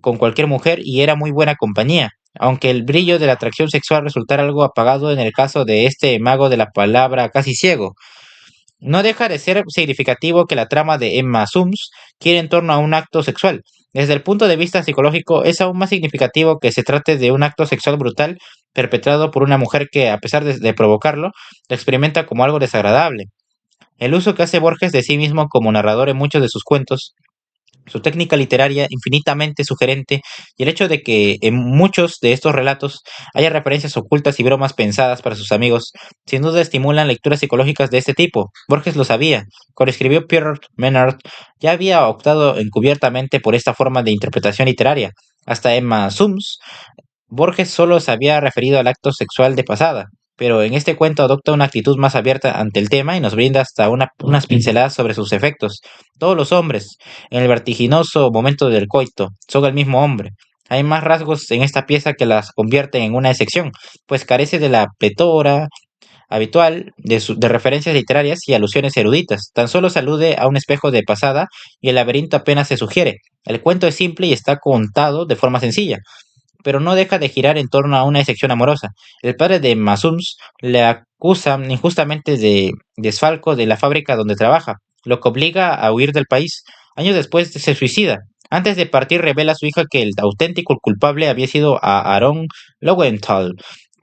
con cualquier mujer y era muy buena compañía, aunque el brillo de la atracción sexual resultara algo apagado en el caso de este mago de la palabra casi ciego. No deja de ser significativo que la trama de Emma Sums gira en torno a un acto sexual. Desde el punto de vista psicológico, es aún más significativo que se trate de un acto sexual brutal perpetrado por una mujer que, a pesar de provocarlo, lo experimenta como algo desagradable. El uso que hace Borges de sí mismo como narrador en muchos de sus cuentos, su técnica literaria infinitamente sugerente y el hecho de que en muchos de estos relatos haya referencias ocultas y bromas pensadas para sus amigos, sin duda estimulan lecturas psicológicas de este tipo. Borges lo sabía. Cuando escribió Pierre Menard, ya había optado encubiertamente por esta forma de interpretación literaria. Hasta Emma Sums, Borges solo se había referido al acto sexual de pasada, pero en este cuento adopta una actitud más abierta ante el tema y nos brinda hasta unas pinceladas sobre sus efectos. Todos los hombres, en el vertiginoso momento del coito, son el mismo hombre. Hay más rasgos en esta pieza que las convierten en una excepción, pues carece de la pletora habitual de referencias literarias y alusiones eruditas. Tan solo se alude a un espejo de pasada y el laberinto apenas se sugiere. El cuento es simple y está contado de forma sencilla, pero no deja de girar en torno a una decepción amorosa. El padre de Masums le acusa injustamente de desfalco de la fábrica donde trabaja, lo que obliga a huir del país. Años después se suicida. Antes de partir revela a su hija que el auténtico culpable había sido a Aaron Lowenthal,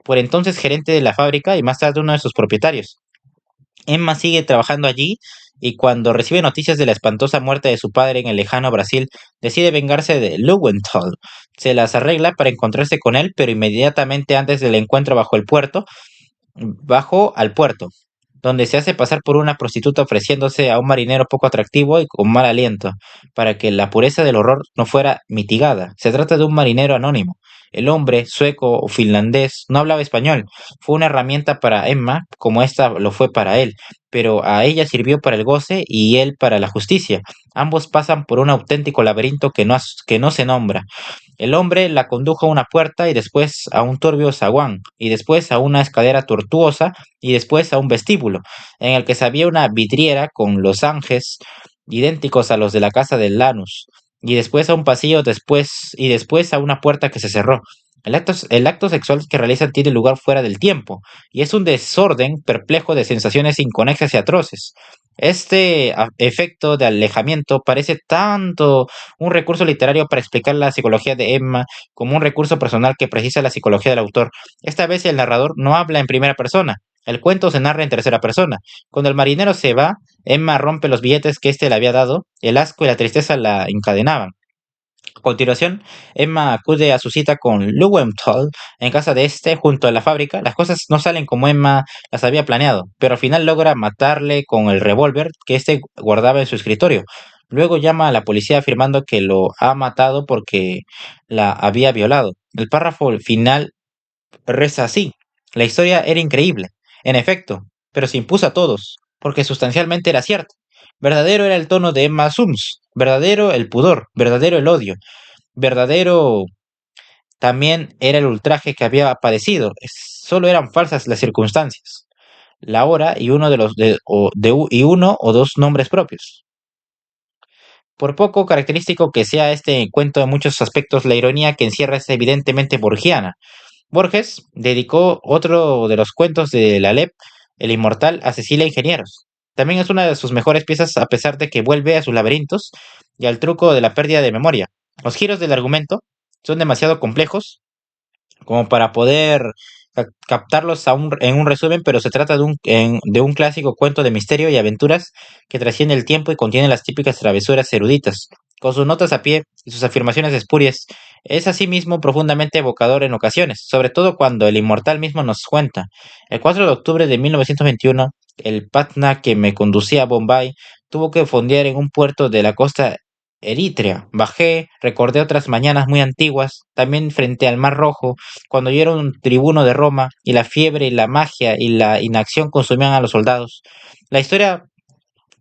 por entonces gerente de la fábrica y más tarde uno de sus propietarios. Emma sigue trabajando allí y cuando recibe noticias de la espantosa muerte de su padre en el lejano Brasil, decide vengarse de Lowenthal. Se las arregla para encontrarse con él, pero inmediatamente antes del encuentro bajo al puerto, donde se hace pasar por una prostituta ofreciéndose a un marinero poco atractivo y con mal aliento, para que la pureza del horror no fuera mitigada. Se trata de un marinero anónimo. El hombre, sueco o finlandés, no hablaba español. Fue una herramienta para Emma, como esta lo fue para él, pero a ella sirvió para el goce y él para la justicia. Ambos pasan por un auténtico laberinto que no se nombra. El hombre la condujo a una puerta y después a un turbio zaguán, y después a una escalera tortuosa, y después a un vestíbulo, en el que se había una vidriera con losanges idénticos a los de la casa de Lanus, y después a un pasillo y después a una puerta que se cerró. El acto sexual que realizan tiene lugar fuera del tiempo, y es un desorden perplejo de sensaciones inconexas y atroces. Este efecto de alejamiento parece tanto un recurso literario para explicar la psicología de Emma como un recurso personal que precisa la psicología del autor. Esta vez el narrador no habla en primera persona. El cuento se narra en tercera persona. Cuando el marinero se va, Emma rompe los billetes que éste le había dado. El asco y la tristeza la encadenaban. A continuación, Emma acude a su cita con Lowenthal en casa de este, junto a la fábrica. Las cosas no salen como Emma las había planeado, pero al final logra matarle con el revólver que este guardaba en su escritorio. Luego llama a la policía afirmando que lo ha matado porque la había violado. El párrafo final reza así: la historia era increíble, en efecto, pero se impuso a todos, porque sustancialmente era cierto. Verdadero era el tono de Emma Sums, verdadero el pudor, verdadero el odio, verdadero también era el ultraje que había padecido. Solo eran falsas las circunstancias, la hora y uno de los y uno o dos nombres propios. Por poco característico que sea este cuento en muchos aspectos, la ironía que encierra es evidentemente borgiana. Borges dedicó otro de los cuentos de la LEP, El Inmortal, a Cecilia Ingenieros. También es una de sus mejores piezas a pesar de que vuelve a sus laberintos y al truco de la pérdida de memoria. Los giros del argumento son demasiado complejos como para poder captarlos en un resumen, pero se trata de un clásico cuento de misterio y aventuras que trasciende el tiempo y contiene las típicas travesuras eruditas. Con sus notas a pie y sus afirmaciones espurias, es asimismo profundamente evocador en ocasiones, sobre todo cuando el inmortal mismo nos cuenta. El 4 de octubre de 1921, el Patna que me conducía a Bombay tuvo que fondear en un puerto de la costa eritrea. Bajé, recordé otras mañanas muy antiguas, también frente al Mar Rojo, cuando yo era un tribuno de Roma y la fiebre y la magia y la inacción consumían a los soldados. La historia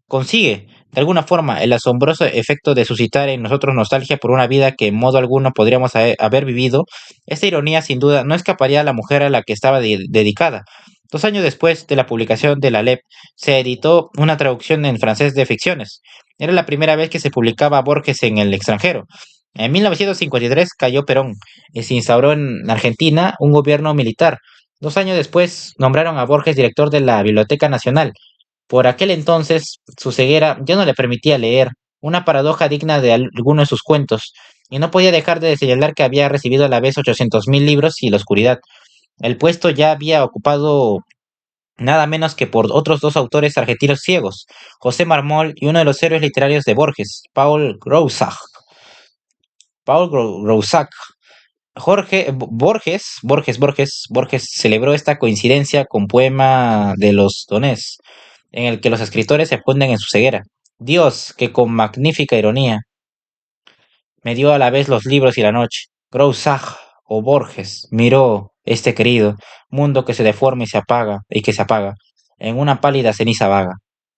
consigue, de alguna forma, el asombroso efecto de suscitar en nosotros nostalgia por una vida que en modo alguno podríamos haber vivido. Esta ironía, sin duda, no escaparía a la mujer a la que estaba dedicada. 2 años después de la publicación de la LEP, se editó una traducción en francés de ficciones. Era la primera vez que se publicaba Borges en el extranjero. En 1953 cayó Perón y se instauró en Argentina un gobierno militar. 2 años después nombraron a Borges director de la Biblioteca Nacional. Por aquel entonces, su ceguera ya no le permitía leer, una paradoja digna de alguno de sus cuentos, y no podía dejar de señalar que había recibido a la vez 800.000 libros y la oscuridad. El puesto ya había ocupado nada menos que por otros dos autores argentinos ciegos, José Marmol y uno de los héroes literarios de Borges, Paul Grousac. Grousac. Borges celebró esta coincidencia con poema de los Donés, en el que los escritores se funden en su ceguera. Dios, que con magnífica ironía me dio a la vez los libros y la noche. Grousac o Borges miró este querido mundo que se deforma y que se apaga en una pálida ceniza vaga.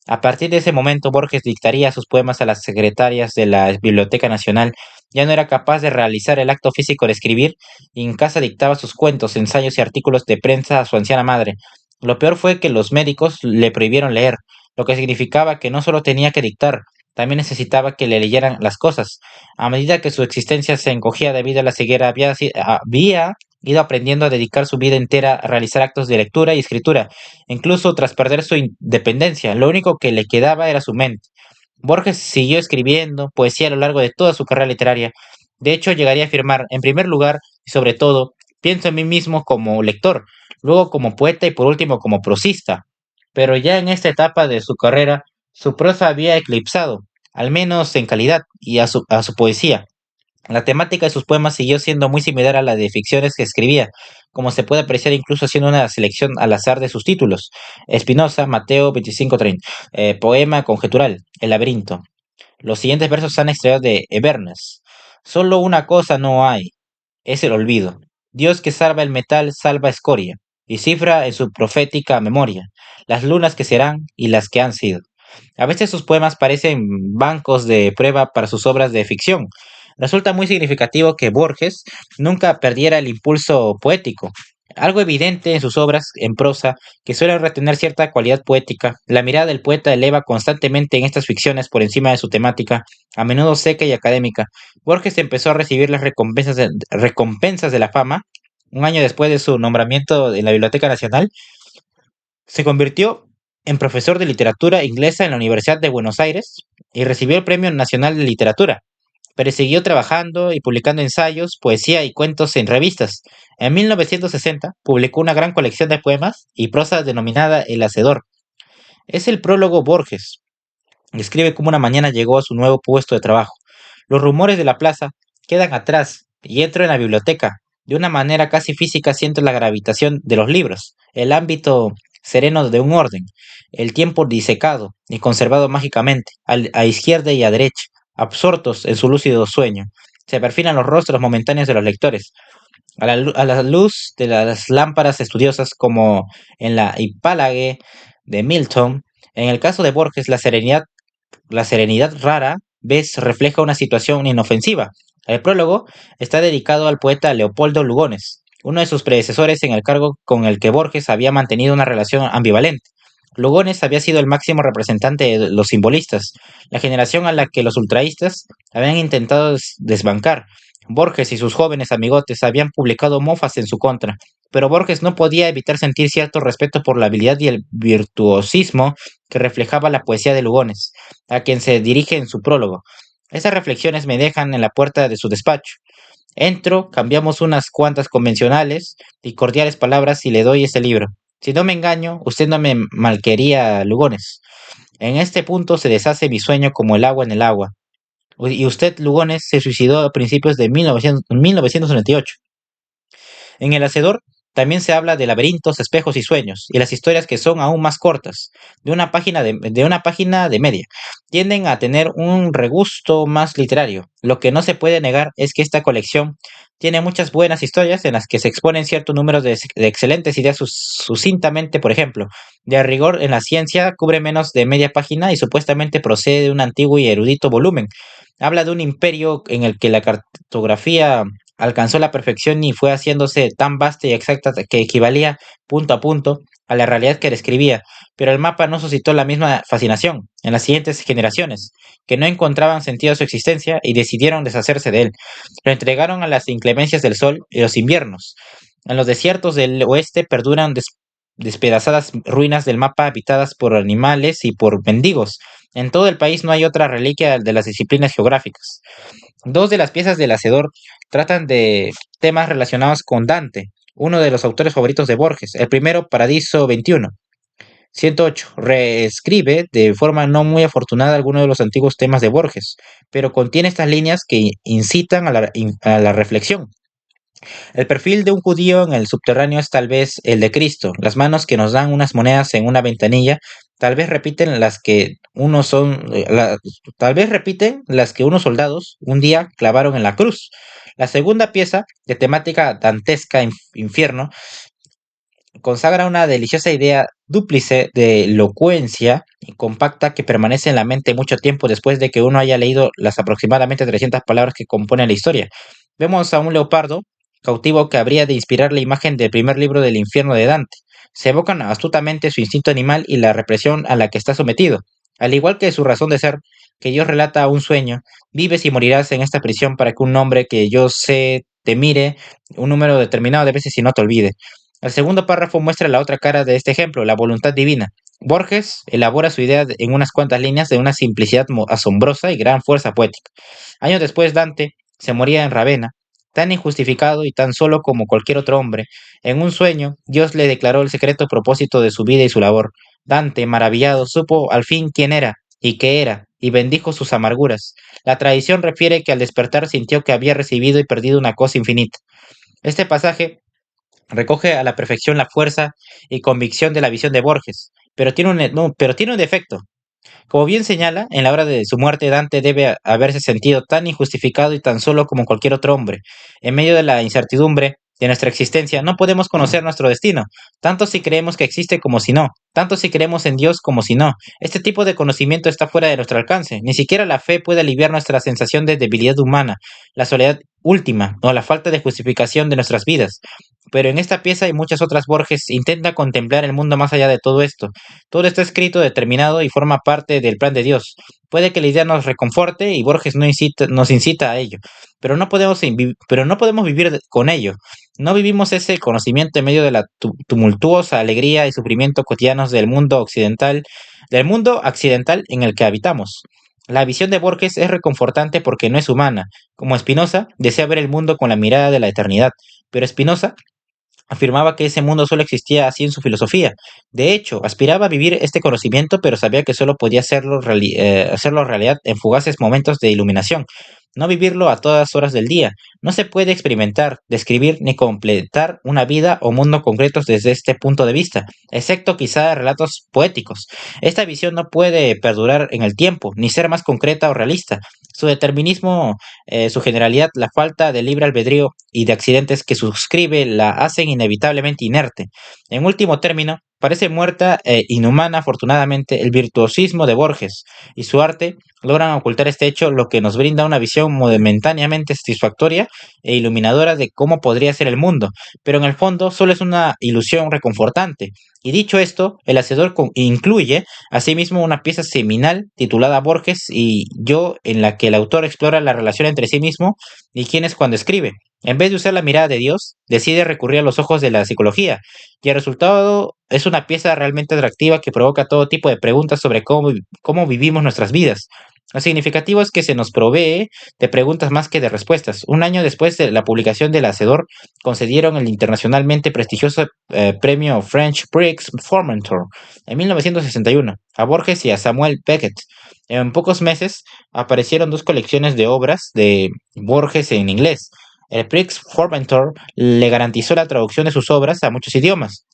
A partir de ese momento, Borges dictaría sus poemas a las secretarias de la Biblioteca Nacional. Ya no era capaz de realizar el acto físico de escribir y en casa dictaba sus cuentos, ensayos y artículos de prensa a su anciana madre. Lo peor fue que los médicos le prohibieron leer, lo que significaba que no solo tenía que dictar, también necesitaba que le leyeran las cosas. A medida que su existencia se encogía debido a la ceguera, había ido aprendiendo a dedicar su vida entera a realizar actos de lectura y escritura. Incluso tras perder su independencia, lo único que le quedaba era su mente. Borges siguió escribiendo poesía a lo largo de toda su carrera literaria. De hecho, llegaría a afirmar, en primer lugar y sobre todo, pienso en mí mismo como lector, luego como poeta y por último como prosista. pero ya en esta etapa de su carrera, su prosa había eclipsado, al menos en calidad, y a su poesía. La temática de sus poemas siguió siendo muy similar a la de ficciones que escribía, como se puede apreciar incluso haciendo una selección al azar de sus títulos. Espinosa, Mateo 25:30, poema conjetural, El laberinto. Los siguientes versos están extraídos de Evernes. Solo una cosa no hay, es el olvido. Dios que salva el metal salva escoria, y cifra en su profética memoria las lunas que serán y las que han sido. A veces sus poemas parecen bancos de prueba para sus obras de ficción. Resulta muy significativo que Borges nunca perdiera el impulso poético. Algo evidente en sus obras en prosa, que suelen retener cierta cualidad poética, la mirada del poeta eleva constantemente en estas ficciones por encima de su temática, a menudo seca y académica. Borges empezó a recibir las recompensas de la fama un año después de su nombramiento en la Biblioteca Nacional. Se convirtió en profesor de literatura inglesa en la Universidad de Buenos Aires y recibió el Premio Nacional de Literatura, pero siguió trabajando y publicando ensayos, poesía y cuentos en revistas. En 1960 publicó una gran colección de poemas y prosa denominada El Hacedor. Es el prólogo Borges. Describe cómo una mañana llegó a su nuevo puesto de trabajo. Los rumores de la plaza quedan atrás y entro en la biblioteca. De una manera casi física siento la gravitación de los libros, el ámbito sereno de un orden, el tiempo disecado y conservado mágicamente, a izquierda y a derecha, absortos en su lúcido sueño. Se perfilan los rostros momentáneos de los lectores, a la luz de las lámparas estudiosas como en la Hipálague de Milton. En el caso de Borges, la serenidad rara vez refleja una situación inofensiva. El prólogo está dedicado al poeta Leopoldo Lugones, uno de sus predecesores en el cargo con el que Borges había mantenido una relación ambivalente. Lugones había sido el máximo representante de los simbolistas, la generación a la que los ultraístas habían intentado desbancar. Borges y sus jóvenes amigotes habían publicado mofas en su contra, pero Borges no podía evitar sentir cierto respeto por la habilidad y el virtuosismo que reflejaba la poesía de Lugones, a quien se dirige en su prólogo. Esas reflexiones me dejan en la puerta de su despacho. Entro, cambiamos unas cuantas convencionales y cordiales palabras y le doy ese libro. Si no me engaño, usted no me malquería, Lugones. En este punto se deshace mi sueño como el agua en el agua. Y usted, Lugones, se suicidó a principios de 1998. En El Hacedor también se habla de laberintos, espejos y sueños, y las historias que son aún más cortas, de una página de media, tienden a tener un regusto más literario. Lo que no se puede negar es que esta colección tiene muchas buenas historias en las que se exponen cierto número de excelentes ideas sucintamente, por ejemplo. De rigor en la ciencia cubre menos de media página y supuestamente procede de un antiguo y erudito volumen. Habla de un imperio en el que la cartografía alcanzó la perfección y fue haciéndose tan vasta y exacta que equivalía punto a punto a la realidad que describía, pero el mapa no suscitó la misma fascinación en las siguientes generaciones, que no encontraban sentido a su existencia y decidieron deshacerse de él. Lo entregaron a las inclemencias del sol y los inviernos. En los desiertos del oeste perduran despedazadas ruinas del mapa habitadas por animales y por mendigos. En todo el país no hay otra reliquia de las disciplinas geográficas. Dos de las piezas del Hacedor tratan de temas relacionados con Dante, uno de los autores favoritos de Borges. El primero, Paradiso 21. 108. Reescribe de forma no muy afortunada algunos de los antiguos temas de Borges, pero contiene estas líneas que incitan a la reflexión. El perfil de un judío en el subterráneo es tal vez el de Cristo. Las manos que nos dan unas monedas en una ventanilla, tal vez repiten las que tal vez repiten las que unos soldados un día clavaron en la cruz. La segunda pieza, de temática dantesca infierno, consagra una deliciosa idea dúplice de elocuencia y compacta que permanece en la mente mucho tiempo después de que uno haya leído las aproximadamente 300 palabras que componen la historia. Vemos a un leopardo cautivo que habría de inspirar la imagen del primer libro del infierno de Dante. Se evocan astutamente su instinto animal y la represión a la que está sometido. Al igual que su razón de ser, que Dios relata un sueño, vives y morirás en esta prisión para que un hombre que yo sé te mire un número determinado de veces y no te olvide. El segundo párrafo muestra la otra cara de este ejemplo, la voluntad divina. Borges elabora su idea en unas cuantas líneas de una simplicidad asombrosa y gran fuerza poética. Años después, Dante se moría en Ravenna, tan injustificado y tan solo como cualquier otro hombre. En un sueño, Dios le declaró el secreto propósito de su vida y su labor. Dante, maravillado, supo al fin quién era y qué era, y bendijo sus amarguras. La tradición refiere que al despertar sintió que había recibido y perdido una cosa infinita. Este pasaje recoge a la perfección la fuerza y convicción de la visión de Borges, pero tiene pero tiene un defecto. Como bien señala, en la hora de su muerte Dante debe haberse sentido tan injustificado y tan solo como cualquier otro hombre. En medio de la incertidumbre de nuestra existencia, no podemos conocer nuestro destino, tanto si creemos que existe como si no, tanto si creemos en Dios como si no. Este tipo de conocimiento está fuera de nuestro alcance. Ni siquiera la fe puede aliviar nuestra sensación de debilidad humana, la soledad última o la falta de justificación de nuestras vidas. Pero en esta pieza y muchas otras Borges intenta contemplar el mundo más allá de todo esto. Todo está escrito, determinado y forma parte del plan de Dios. Puede que la idea nos reconforte y Borges nos incita a ello, pero no podemos vivir con ello. No vivimos ese conocimiento en medio de la tumultuosa alegría y sufrimiento cotidianos del mundo accidental en el que habitamos. La visión de Borges es reconfortante porque no es humana. Como Spinoza, desea ver el mundo con la mirada de la eternidad, pero Spinoza afirmaba que ese mundo solo existía así en su filosofía. De hecho, aspiraba a vivir este conocimiento, pero sabía que solo podía hacerlo realidad en fugaces momentos de iluminación, no vivirlo a todas horas del día. No se puede experimentar, describir ni completar una vida o mundo concretos desde este punto de vista, excepto quizá relatos poéticos. Esta visión no puede perdurar en el tiempo, ni ser más concreta o realista. Su determinismo, su generalidad, la falta de libre albedrío y de accidentes que suscribe la hacen inevitablemente inerte. En último término, parece muerta e inhumana afortunadamente el virtuosismo de Borges y su arte logran ocultar este hecho, lo que nos brinda una visión momentáneamente satisfactoria e iluminadora de cómo podría ser el mundo, pero en el fondo solo es una ilusión reconfortante. Y dicho esto, el hacedor incluye asimismo una pieza seminal titulada Borges y yo, en la que el autor explora la relación entre sí mismo y quién es cuando escribe. En vez de usar la mirada de Dios, decide recurrir a los ojos de la psicología, y el resultado es una pieza realmente atractiva que provoca todo tipo de preguntas sobre cómo vivimos nuestras vidas. Lo significativo es que se nos provee de preguntas más que de respuestas. Un año después de la publicación del Hacedor, concedieron el internacionalmente prestigioso premio French Prix Formentor en 1961 a Borges y a Samuel Beckett. En pocos meses aparecieron dos colecciones de obras de Borges en inglés. El Prix Formentor le garantizó la traducción de sus obras a muchos idiomas.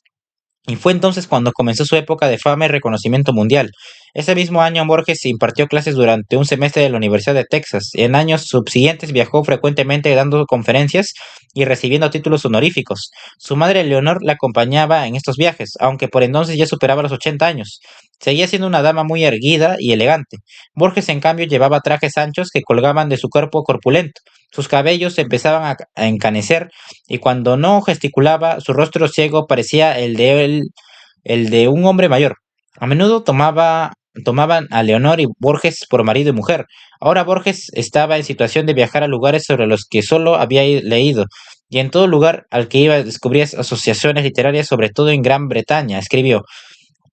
Y fue entonces cuando comenzó su época de fama y reconocimiento mundial. Ese mismo año Borges impartió clases durante un semestre de la Universidad de Texas. En años subsiguientes viajó frecuentemente dando conferencias y recibiendo títulos honoríficos. Su madre Leonor la acompañaba en estos viajes, aunque por entonces ya superaba los 80 años. Seguía siendo una dama muy erguida y elegante. Borges, en cambio, llevaba trajes anchos que colgaban de su cuerpo corpulento. Sus cabellos empezaban a encanecer y cuando no gesticulaba, su rostro ciego parecía el de un hombre mayor. A menudo tomaban a Leonor y Borges por marido y mujer. Ahora Borges estaba en situación de viajar a lugares sobre los que solo había leído, y en todo lugar al que iba descubría asociaciones literarias, sobre todo en Gran Bretaña. Escribió: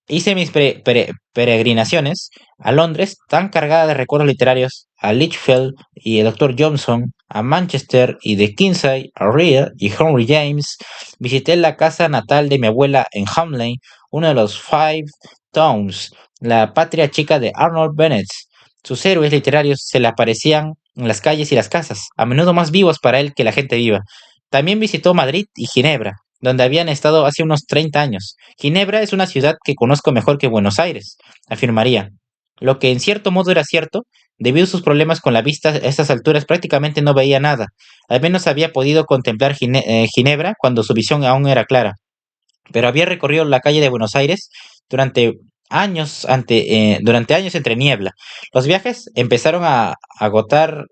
hice mis peregrinaciones a Londres tan cargada de recuerdos literarios, a Lichfield y el Dr. Johnson, a Manchester y de Kinsey, a Reed y Henry James. Visité la casa natal de mi abuela en Hamley, uno de los Five Towns, la patria chica de Arnold Bennett. Sus héroes literarios se le aparecían en las calles y las casas, a menudo más vivos para él que la gente viva. También visitó Madrid y Ginebra, donde habían estado hace unos 30 años. Ginebra es una ciudad que conozco mejor que Buenos Aires, afirmaría. Lo que en cierto modo era cierto, debido a sus problemas con la vista, a estas alturas prácticamente no veía nada. Al menos había podido contemplar Ginebra cuando su visión aún era clara. Pero había recorrido la calle de Buenos Aires durante durante años entre niebla. Los viajes empezaron a agotar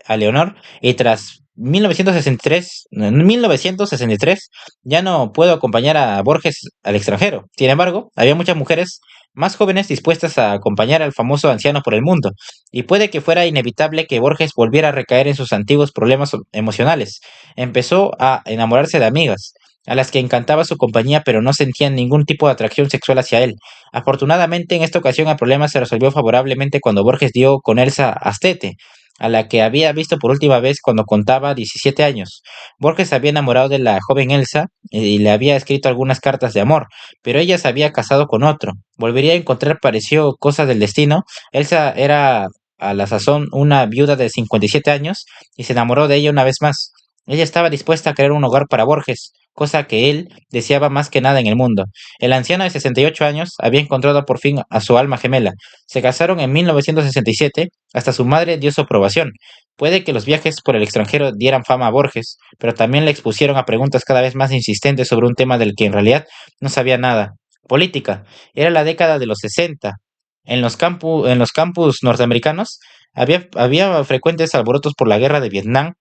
a Leonor y tras 1963 ya no puedo acompañar a Borges al extranjero. Sin embargo, había muchas mujeres más jóvenes dispuestas a acompañar al famoso anciano por el mundo, y puede que fuera inevitable que Borges volviera a recaer en sus antiguos problemas emocionales. Empezó a enamorarse de amigas, a las que encantaba su compañía, pero no sentían ningún tipo de atracción sexual hacia él. Afortunadamente, en esta ocasión el problema se resolvió favorablemente cuando Borges dio con Elsa Astete, a la que había visto por última vez cuando contaba 17 años. Borges se había enamorado de la joven Elsa y le había escrito algunas cartas de amor, pero ella se había casado con otro. Volvería a encontrar, pareció cosa del destino. Elsa era a la sazón una viuda de 57 años y se enamoró de ella una vez más. Ella estaba dispuesta a crear un hogar para Borges, cosa que él deseaba más que nada en el mundo. El anciano de 68 años había encontrado por fin a su alma gemela. Se casaron en 1967, hasta su madre dio su aprobación. Puede que los viajes por el extranjero dieran fama a Borges, pero también le expusieron a preguntas cada vez más insistentes sobre un tema del que en realidad no sabía nada. Política. Era la década de los 60. En los campus norteamericanos había frecuentes alborotos por la guerra de Vietnam.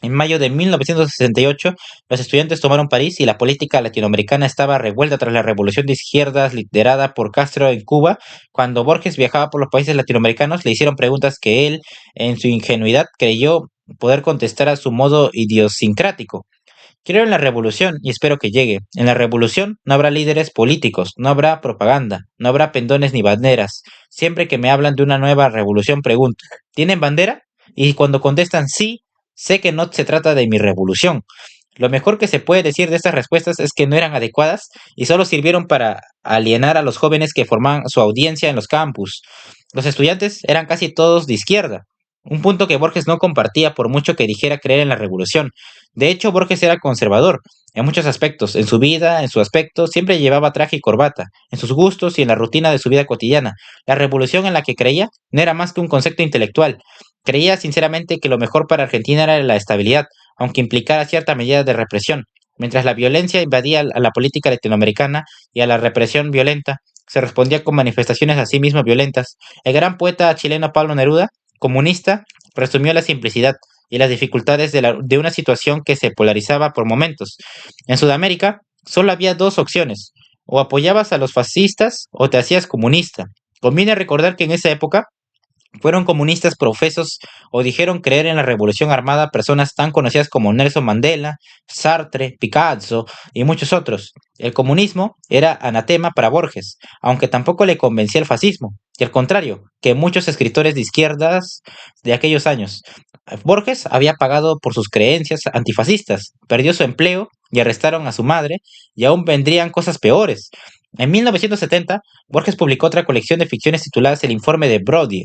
En mayo de 1968, los estudiantes tomaron París y la política latinoamericana estaba revuelta tras la revolución de izquierdas liderada por Castro en Cuba. Cuando Borges viajaba por los países latinoamericanos, le hicieron preguntas que él, en su ingenuidad, creyó poder contestar a su modo idiosincrático. Creo en la revolución y espero que llegue. En la revolución no habrá líderes políticos, no habrá propaganda, no habrá pendones ni banderas. Siempre que me hablan de una nueva revolución pregunto, ¿tienen bandera? Y cuando contestan sí, sé que no se trata de mi revolución. Lo mejor que se puede decir de estas respuestas es que no eran adecuadas y solo sirvieron para alienar a los jóvenes que formaban su audiencia en los campus. Los estudiantes eran casi todos de izquierda, un punto que Borges no compartía por mucho que dijera creer en la revolución. De hecho, Borges era conservador en muchos aspectos. En su vida, en su aspecto, siempre llevaba traje y corbata, en sus gustos y en la rutina de su vida cotidiana. La revolución en la que creía no era más que un concepto intelectual. Creía sinceramente que lo mejor para Argentina era la estabilidad, aunque implicara cierta medida de represión. Mientras la violencia invadía a la política latinoamericana y a la represión violenta, se respondía con manifestaciones a sí mismo violentas. El gran poeta chileno Pablo Neruda, comunista, resumió la simplicidad y las dificultades de una situación que se polarizaba por momentos. En Sudamérica solo había dos opciones: o apoyabas a los fascistas o te hacías comunista. Conviene recordar que en esa época fueron comunistas profesos o dijeron creer en la revolución armada personas tan conocidas como Nelson Mandela, Sartre, Picasso y muchos otros. El comunismo era anatema para Borges, aunque tampoco le convencía el fascismo, y al contrario, que muchos escritores de izquierdas de aquellos años. Borges había pagado por sus creencias antifascistas, perdió su empleo y arrestaron a su madre, y aún vendrían cosas peores. En 1970, Borges publicó otra colección de ficciones tituladas El informe de Brody.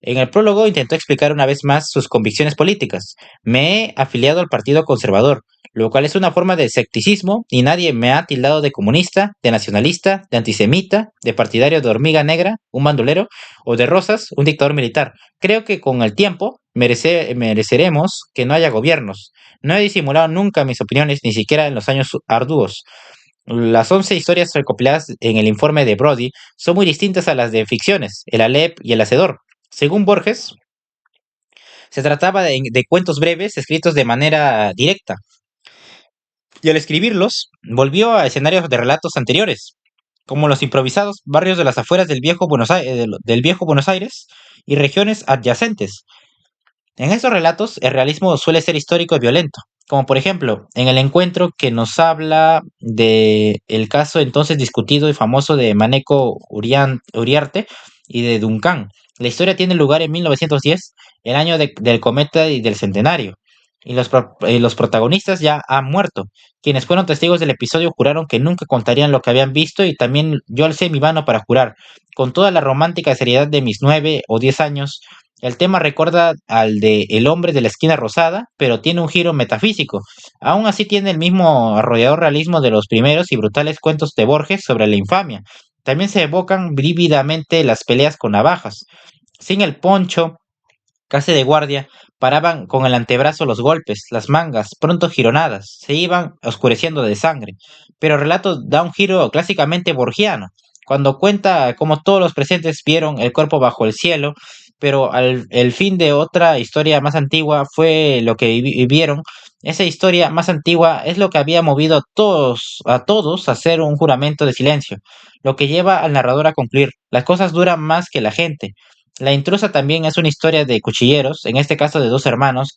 En el prólogo intentó explicar una vez más sus convicciones políticas. Me he afiliado al Partido Conservador, lo cual es una forma de escepticismo y nadie me ha tildado de comunista, de nacionalista, de antisemita, de partidario de Hormiga Negra, un bandolero, o de Rosas, un dictador militar. Creo que con el tiempo mereceremos que no haya gobiernos. No he disimulado nunca mis opiniones, ni siquiera en los años arduos. Las 11 historias recopiladas en el informe de Brody son muy distintas a las de ficciones, El Alep y El Hacedor. Según Borges, se trataba de cuentos breves escritos de manera directa, y al escribirlos volvió a escenarios de relatos anteriores, como los improvisados barrios de las afueras del viejo Buenos Aires y regiones adyacentes. En estos relatos, el realismo suele ser histórico y violento, como por ejemplo en el encuentro que nos habla de el caso entonces discutido y famoso de Maneco Uriarte y de Duncan. La historia tiene lugar en 1910, el año del cometa y del centenario, y los protagonistas ya han muerto. Quienes fueron testigos del episodio juraron que nunca contarían lo que habían visto y también yo alcé mi mano para jurar, con toda la romántica seriedad de mis 9 o 10 años. El tema recuerda al de El hombre de la esquina rosada, pero tiene un giro metafísico. Aún así tiene el mismo arrollador realismo de los primeros y brutales cuentos de Borges sobre la infamia. También se evocan vívidamente las peleas con navajas. Sin el poncho, casi de guardia, paraban con el antebrazo los golpes, las mangas, pronto gironadas, se iban oscureciendo de sangre. Pero el relato da un giro clásicamente borgiano, cuando cuenta cómo todos los presentes vieron el cuerpo bajo el cielo, pero el fin de otra historia más antigua fue lo que vivieron. Esa historia más antigua es lo que había movido a todos a hacer un juramento de silencio, lo que lleva al narrador a concluir, las cosas duran más que la gente. La intrusa también es una historia de cuchilleros, en este caso de dos hermanos,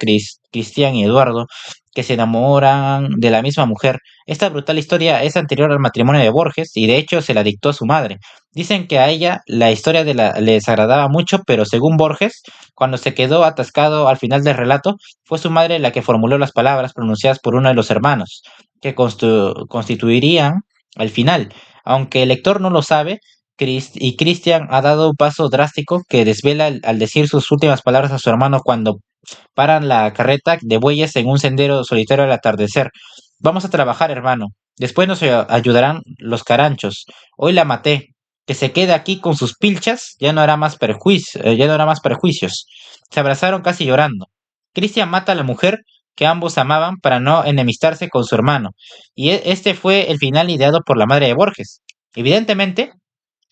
Cristian y Eduardo, que se enamoran de la misma mujer. Esta brutal historia es anterior al matrimonio de Borges y de hecho se la dictó a su madre. Dicen que a ella la historia le desagradaba mucho, pero según Borges, cuando se quedó atascado al final del relato, fue su madre la que formuló las palabras pronunciadas por uno de los hermanos, que constituirían al final. Aunque el lector no lo sabe, y Christian ha dado un paso drástico que desvela al decir sus últimas palabras a su hermano cuando paran la carreta de bueyes en un sendero solitario al atardecer. Vamos a trabajar, hermano. Después nos ayudarán los caranchos. Hoy la maté. Que se quede aquí con sus pilchas, ya no hará más perjuicios. Se abrazaron casi llorando. Cristian mata a la mujer que ambos amaban para no enemistarse con su hermano. Y este fue el final ideado por la madre de Borges. Evidentemente,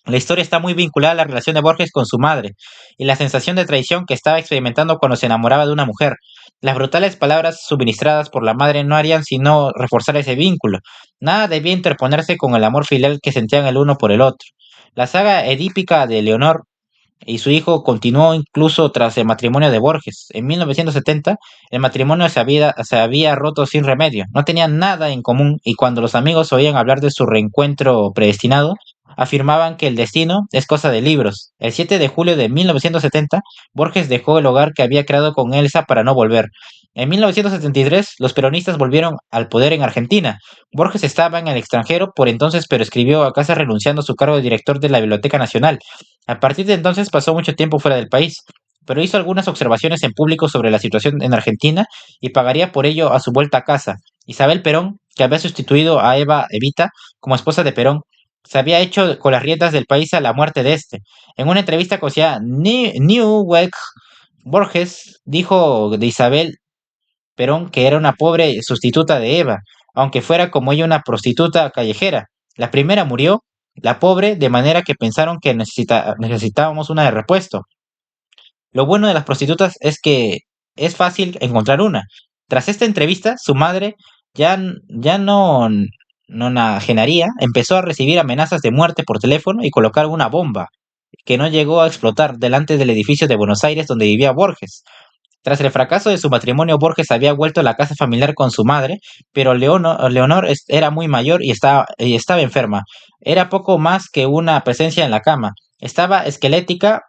la historia está muy vinculada a la relación de Borges con su madre y la sensación de traición que estaba experimentando cuando se enamoraba de una mujer. Las brutales palabras suministradas por la madre no harían sino reforzar ese vínculo. Nada debía interponerse con el amor filial que sentían el uno por el otro. La saga edípica de Leonor y su hijo continuó incluso tras el matrimonio de Borges. En 1970, el matrimonio se había roto sin remedio, no tenían nada en común y cuando los amigos oían hablar de su reencuentro predestinado, afirmaban que el destino es cosa de libros. El 7 de julio de 1970, Borges dejó el hogar que había creado con Elsa para no volver. En 1973, los peronistas volvieron al poder en Argentina. Borges estaba en el extranjero por entonces, pero escribió a casa renunciando a su cargo de director de la Biblioteca Nacional. A partir de entonces pasó mucho tiempo fuera del país, pero hizo algunas observaciones en público sobre la situación en Argentina y pagaría por ello a su vuelta a casa. Isabel Perón, que había sustituido a Eva Evita como esposa de Perón, se había hecho con las riendas del país a la muerte de este. En una entrevista con Newsweek, Borges dijo de Isabel Perón que era una pobre sustituta de Eva, aunque fuera como ella una prostituta callejera. La primera murió, la pobre, de manera que pensaron que necesitábamos una de repuesto. Lo bueno de las prostitutas es que es fácil encontrar una. Tras esta entrevista, su madre ya no nonagenaría, empezó a recibir amenazas de muerte por teléfono y colocar una bomba que no llegó a explotar delante del edificio de Buenos Aires donde vivía Borges. Tras el fracaso de su matrimonio, Borges había vuelto a la casa familiar con su madre, pero Leonor era muy mayor y estaba enferma. Era poco más que una presencia en la cama. Estaba esquelética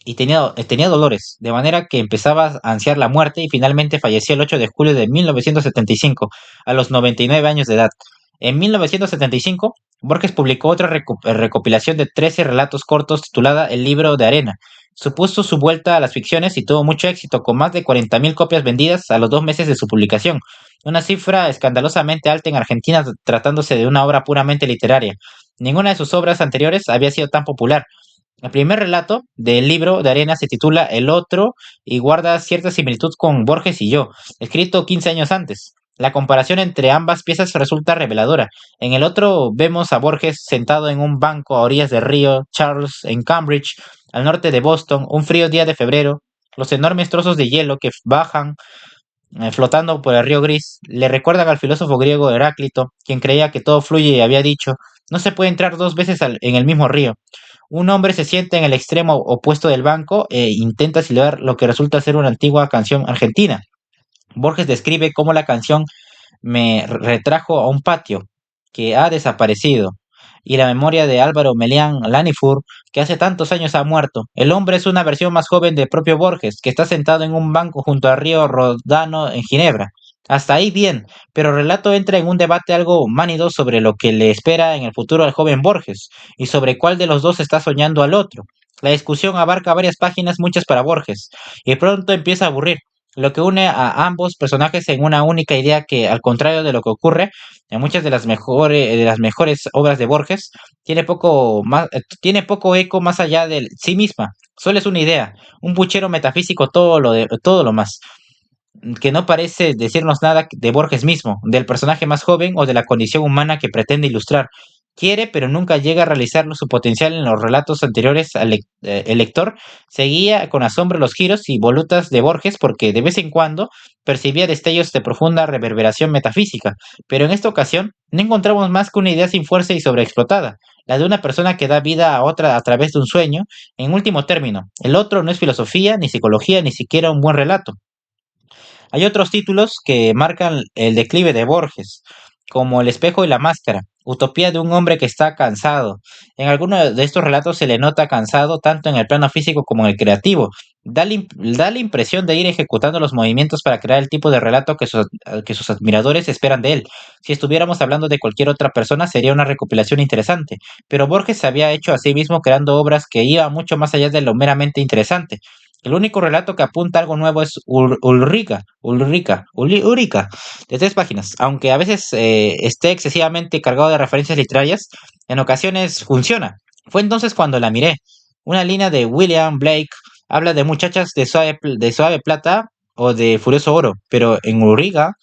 y tenía dolores, de manera que empezaba a ansiar la muerte y finalmente falleció el 8 de julio de 1975, a los 99 años de edad. En 1975, Borges publicó otra recopilación de 13 relatos cortos titulada El libro de arena. Supuso su vuelta a las ficciones y tuvo mucho éxito, con más de 40.000 copias vendidas a los 2 meses de su publicación, una cifra escandalosamente alta en Argentina tratándose de una obra puramente literaria. Ninguna de sus obras anteriores había sido tan popular. El primer relato del libro de arena se titula El otro y guarda cierta similitud con Borges y yo, escrito 15 años antes. La comparación entre ambas piezas resulta reveladora. En el otro vemos a Borges sentado en un banco a orillas del río Charles en Cambridge, al norte de Boston, un frío día de febrero. Los enormes trozos de hielo que bajan flotando por el río Gris le recuerdan al filósofo griego Heráclito, quien creía que todo fluye y había dicho, no se puede entrar dos veces en el mismo río. Un hombre se sienta en el extremo opuesto del banco e intenta silbar lo que resulta ser una antigua canción argentina. Borges describe cómo la canción me retrajo a un patio que ha desaparecido y la memoria de Álvaro Melián Lanifur, que hace tantos años ha muerto. El hombre es una versión más joven del propio Borges, que está sentado en un banco junto al río Rodano en Ginebra. Hasta ahí bien, pero el relato entra en un debate algo mánido sobre lo que le espera en el futuro al joven Borges y sobre cuál de los dos está soñando al otro. La discusión abarca varias páginas, muchas para Borges, y pronto empieza a aburrir, lo que une a ambos personajes en una única idea que, al contrario de lo que ocurre en muchas de las mejores obras de Borges, tiene poco eco más allá de sí misma. Solo es una idea, un puchero metafísico todo lo más que no parece decirnos nada de Borges mismo, del personaje más joven o de la condición humana que pretende ilustrar. Quiere, pero nunca llega a realizar su potencial en los relatos anteriores. El lector seguía con asombro los giros y volutas de Borges porque de vez en cuando percibía destellos de profunda reverberación metafísica, pero en esta ocasión no encontramos más que una idea sin fuerza y sobreexplotada, la de una persona que da vida a otra a través de un sueño. En último término, el otro no es filosofía, ni psicología, ni siquiera un buen relato. Hay otros títulos que marcan el declive de Borges. como El espejo y la máscara, utopía de un hombre que está cansado. En algunos de estos relatos se le nota cansado tanto en el plano físico como en el creativo. Da la impresión de ir ejecutando los movimientos para crear el tipo de relato que sus admiradores esperan de él. Si estuviéramos hablando de cualquier otra persona sería una recopilación interesante, pero Borges se había hecho a sí mismo creando obras que iban mucho más allá de lo meramente interesante. El único relato que apunta a algo nuevo es Ulrica, de 3 páginas. Aunque a veces esté excesivamente cargado de referencias literarias, en ocasiones funciona. Fue entonces cuando la miré. Una línea de William Blake habla de muchachas de suave plata o de furioso oro, pero en Ulrica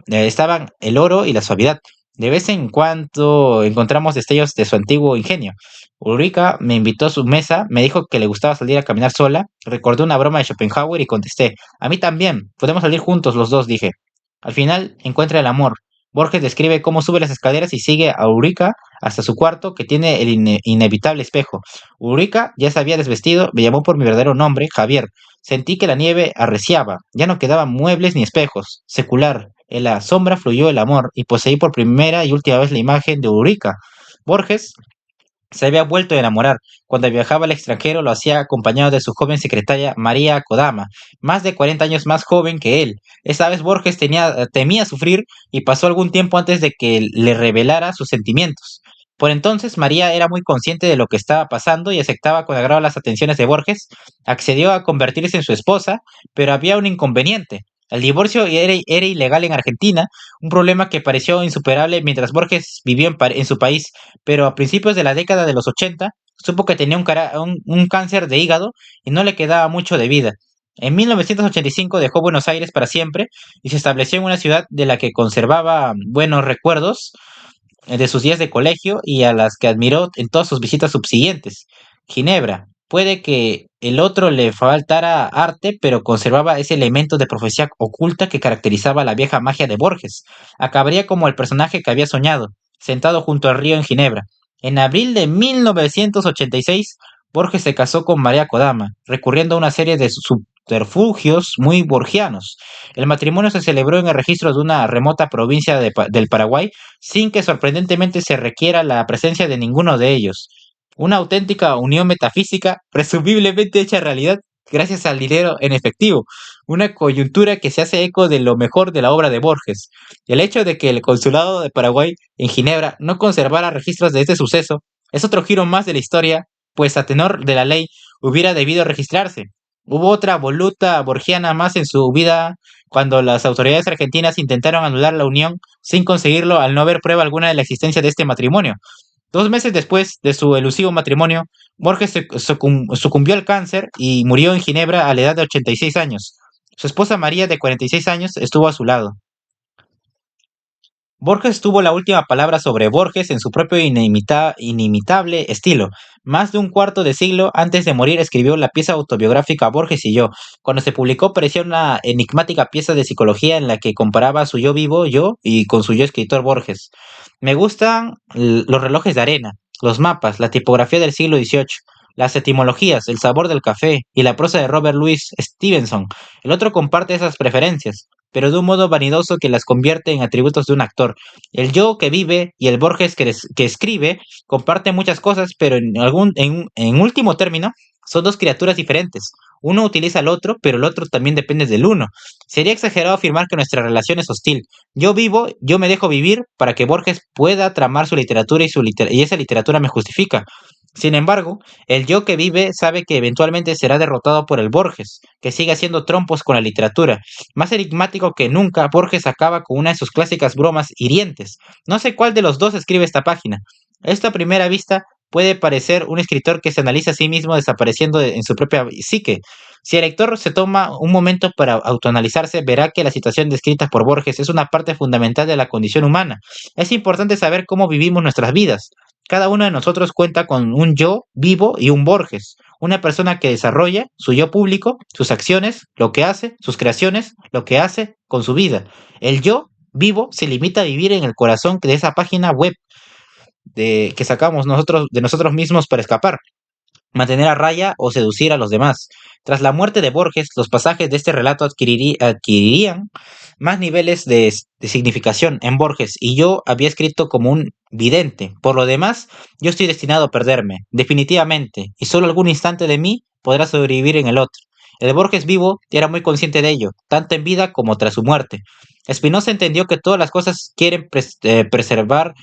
estaban el oro y la suavidad. De vez en cuando encontramos destellos de su antiguo ingenio. Ulrica me invitó a su mesa, me dijo que le gustaba salir a caminar sola, recordé una broma de Schopenhauer y contesté, a mí también, podemos salir juntos los dos, dije. Al final encuentra el amor. Borges describe cómo sube las escaleras y sigue a Ulrica hasta su cuarto que tiene el inevitable espejo. Ulrica ya se había desvestido, me llamó por mi verdadero nombre, Javier. Sentí que la nieve arreciaba, ya no quedaban muebles ni espejos. Secular, en la sombra fluyó el amor y poseí por primera y última vez la imagen de Ulrica. Borges se había vuelto a enamorar. Cuando viajaba al extranjero lo hacía acompañado de su joven secretaria María Kodama, más de 40 años más joven que él. Esta vez Borges temía sufrir y pasó algún tiempo antes de que le revelara sus sentimientos. Por entonces María era muy consciente de lo que estaba pasando y aceptaba con agrado las atenciones de Borges. Accedió a convertirse en su esposa, pero había un inconveniente. El divorcio era ilegal en Argentina, un problema que pareció insuperable mientras Borges vivió en su país, pero a principios de la década de los 80 supo que tenía un cáncer de hígado y no le quedaba mucho de vida. En 1985 dejó Buenos Aires para siempre y se estableció en una ciudad de la que conservaba buenos recuerdos de sus días de colegio y a las que admiró en todas sus visitas subsiguientes. Ginebra. Puede que el otro le faltara arte, pero conservaba ese elemento de profecía oculta que caracterizaba la vieja magia de Borges. Acabaría como el personaje que había soñado, sentado junto al río en Ginebra. En abril de 1986, Borges se casó con María Kodama, recurriendo a una serie de subterfugios muy borgianos. El matrimonio se celebró en el registro de una remota provincia del Paraguay, sin que sorprendentemente se requiera la presencia de ninguno de ellos. Una auténtica unión metafísica, presumiblemente hecha realidad gracias al dinero en efectivo, una coyuntura que se hace eco de lo mejor de la obra de Borges. El hecho de que el consulado de Paraguay en Ginebra no conservara registros de este suceso es otro giro más de la historia, pues a tenor de la ley hubiera debido registrarse. Hubo otra voluta borgiana más en su vida cuando las autoridades argentinas intentaron anular la unión sin conseguirlo al no haber prueba alguna de la existencia de este matrimonio. 2 meses después de su elusivo matrimonio, Borges sucumbió al cáncer y murió en Ginebra a la edad de 86 años. Su esposa María, de 46 años, estuvo a su lado. Borges tuvo la última palabra sobre Borges en su propio inimitable estilo. Más de un cuarto de siglo antes de morir escribió la pieza autobiográfica Borges y yo. Cuando se publicó parecía una enigmática pieza de psicología en la que comparaba su yo vivo, yo, y con su yo escritor Borges. Me gustan los relojes de arena, los mapas, la tipografía del siglo XVIII, las etimologías, el sabor del café y la prosa de Robert Louis Stevenson. El otro comparte esas preferencias, pero de un modo vanidoso que las convierte en atributos de un actor. El yo que vive y el Borges que escribe comparten muchas cosas, pero en último término son dos criaturas diferentes. Uno utiliza al otro, pero el otro también depende del uno. Sería exagerado afirmar que nuestra relación es hostil. Yo vivo, yo me dejo vivir para que Borges pueda tramar su literatura y esa literatura me justifica. Sin embargo, el yo que vive sabe que eventualmente será derrotado por el Borges, que sigue haciendo trompos con la literatura. Más enigmático que nunca, Borges acaba con una de sus clásicas bromas hirientes. No sé cuál de los dos escribe esta página. Esto a primera vista puede parecer un escritor que se analiza a sí mismo desapareciendo en su propia psique. Si el lector se toma un momento para autoanalizarse, verá que la situación descrita por Borges es una parte fundamental de la condición humana. Es importante saber cómo vivimos nuestras vidas. Cada uno de nosotros cuenta con un yo vivo y un Borges, una persona que desarrolla su yo público, sus acciones, lo que hace, sus creaciones, lo que hace con su vida. El yo vivo se limita a vivir en el corazón de esa página web que sacamos nosotros de nosotros mismos para escapar. mantener a raya o seducir a los demás. Tras la muerte de Borges, los pasajes de este relato adquirirían más niveles de significación en Borges y yo había escrito como un vidente. Por lo demás, yo estoy destinado a perderme, definitivamente, y solo algún instante de mí podrá sobrevivir en el otro. El Borges vivo era muy consciente de ello, tanto en vida como tras su muerte. Spinoza entendió que todas las cosas quieren preservar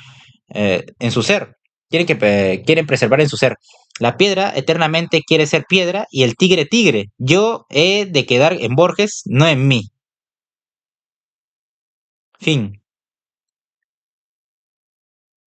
en su ser, quieren preservar en su ser. La piedra eternamente quiere ser piedra y el tigre tigre. Yo he de quedar en Borges, no en mí. Fin.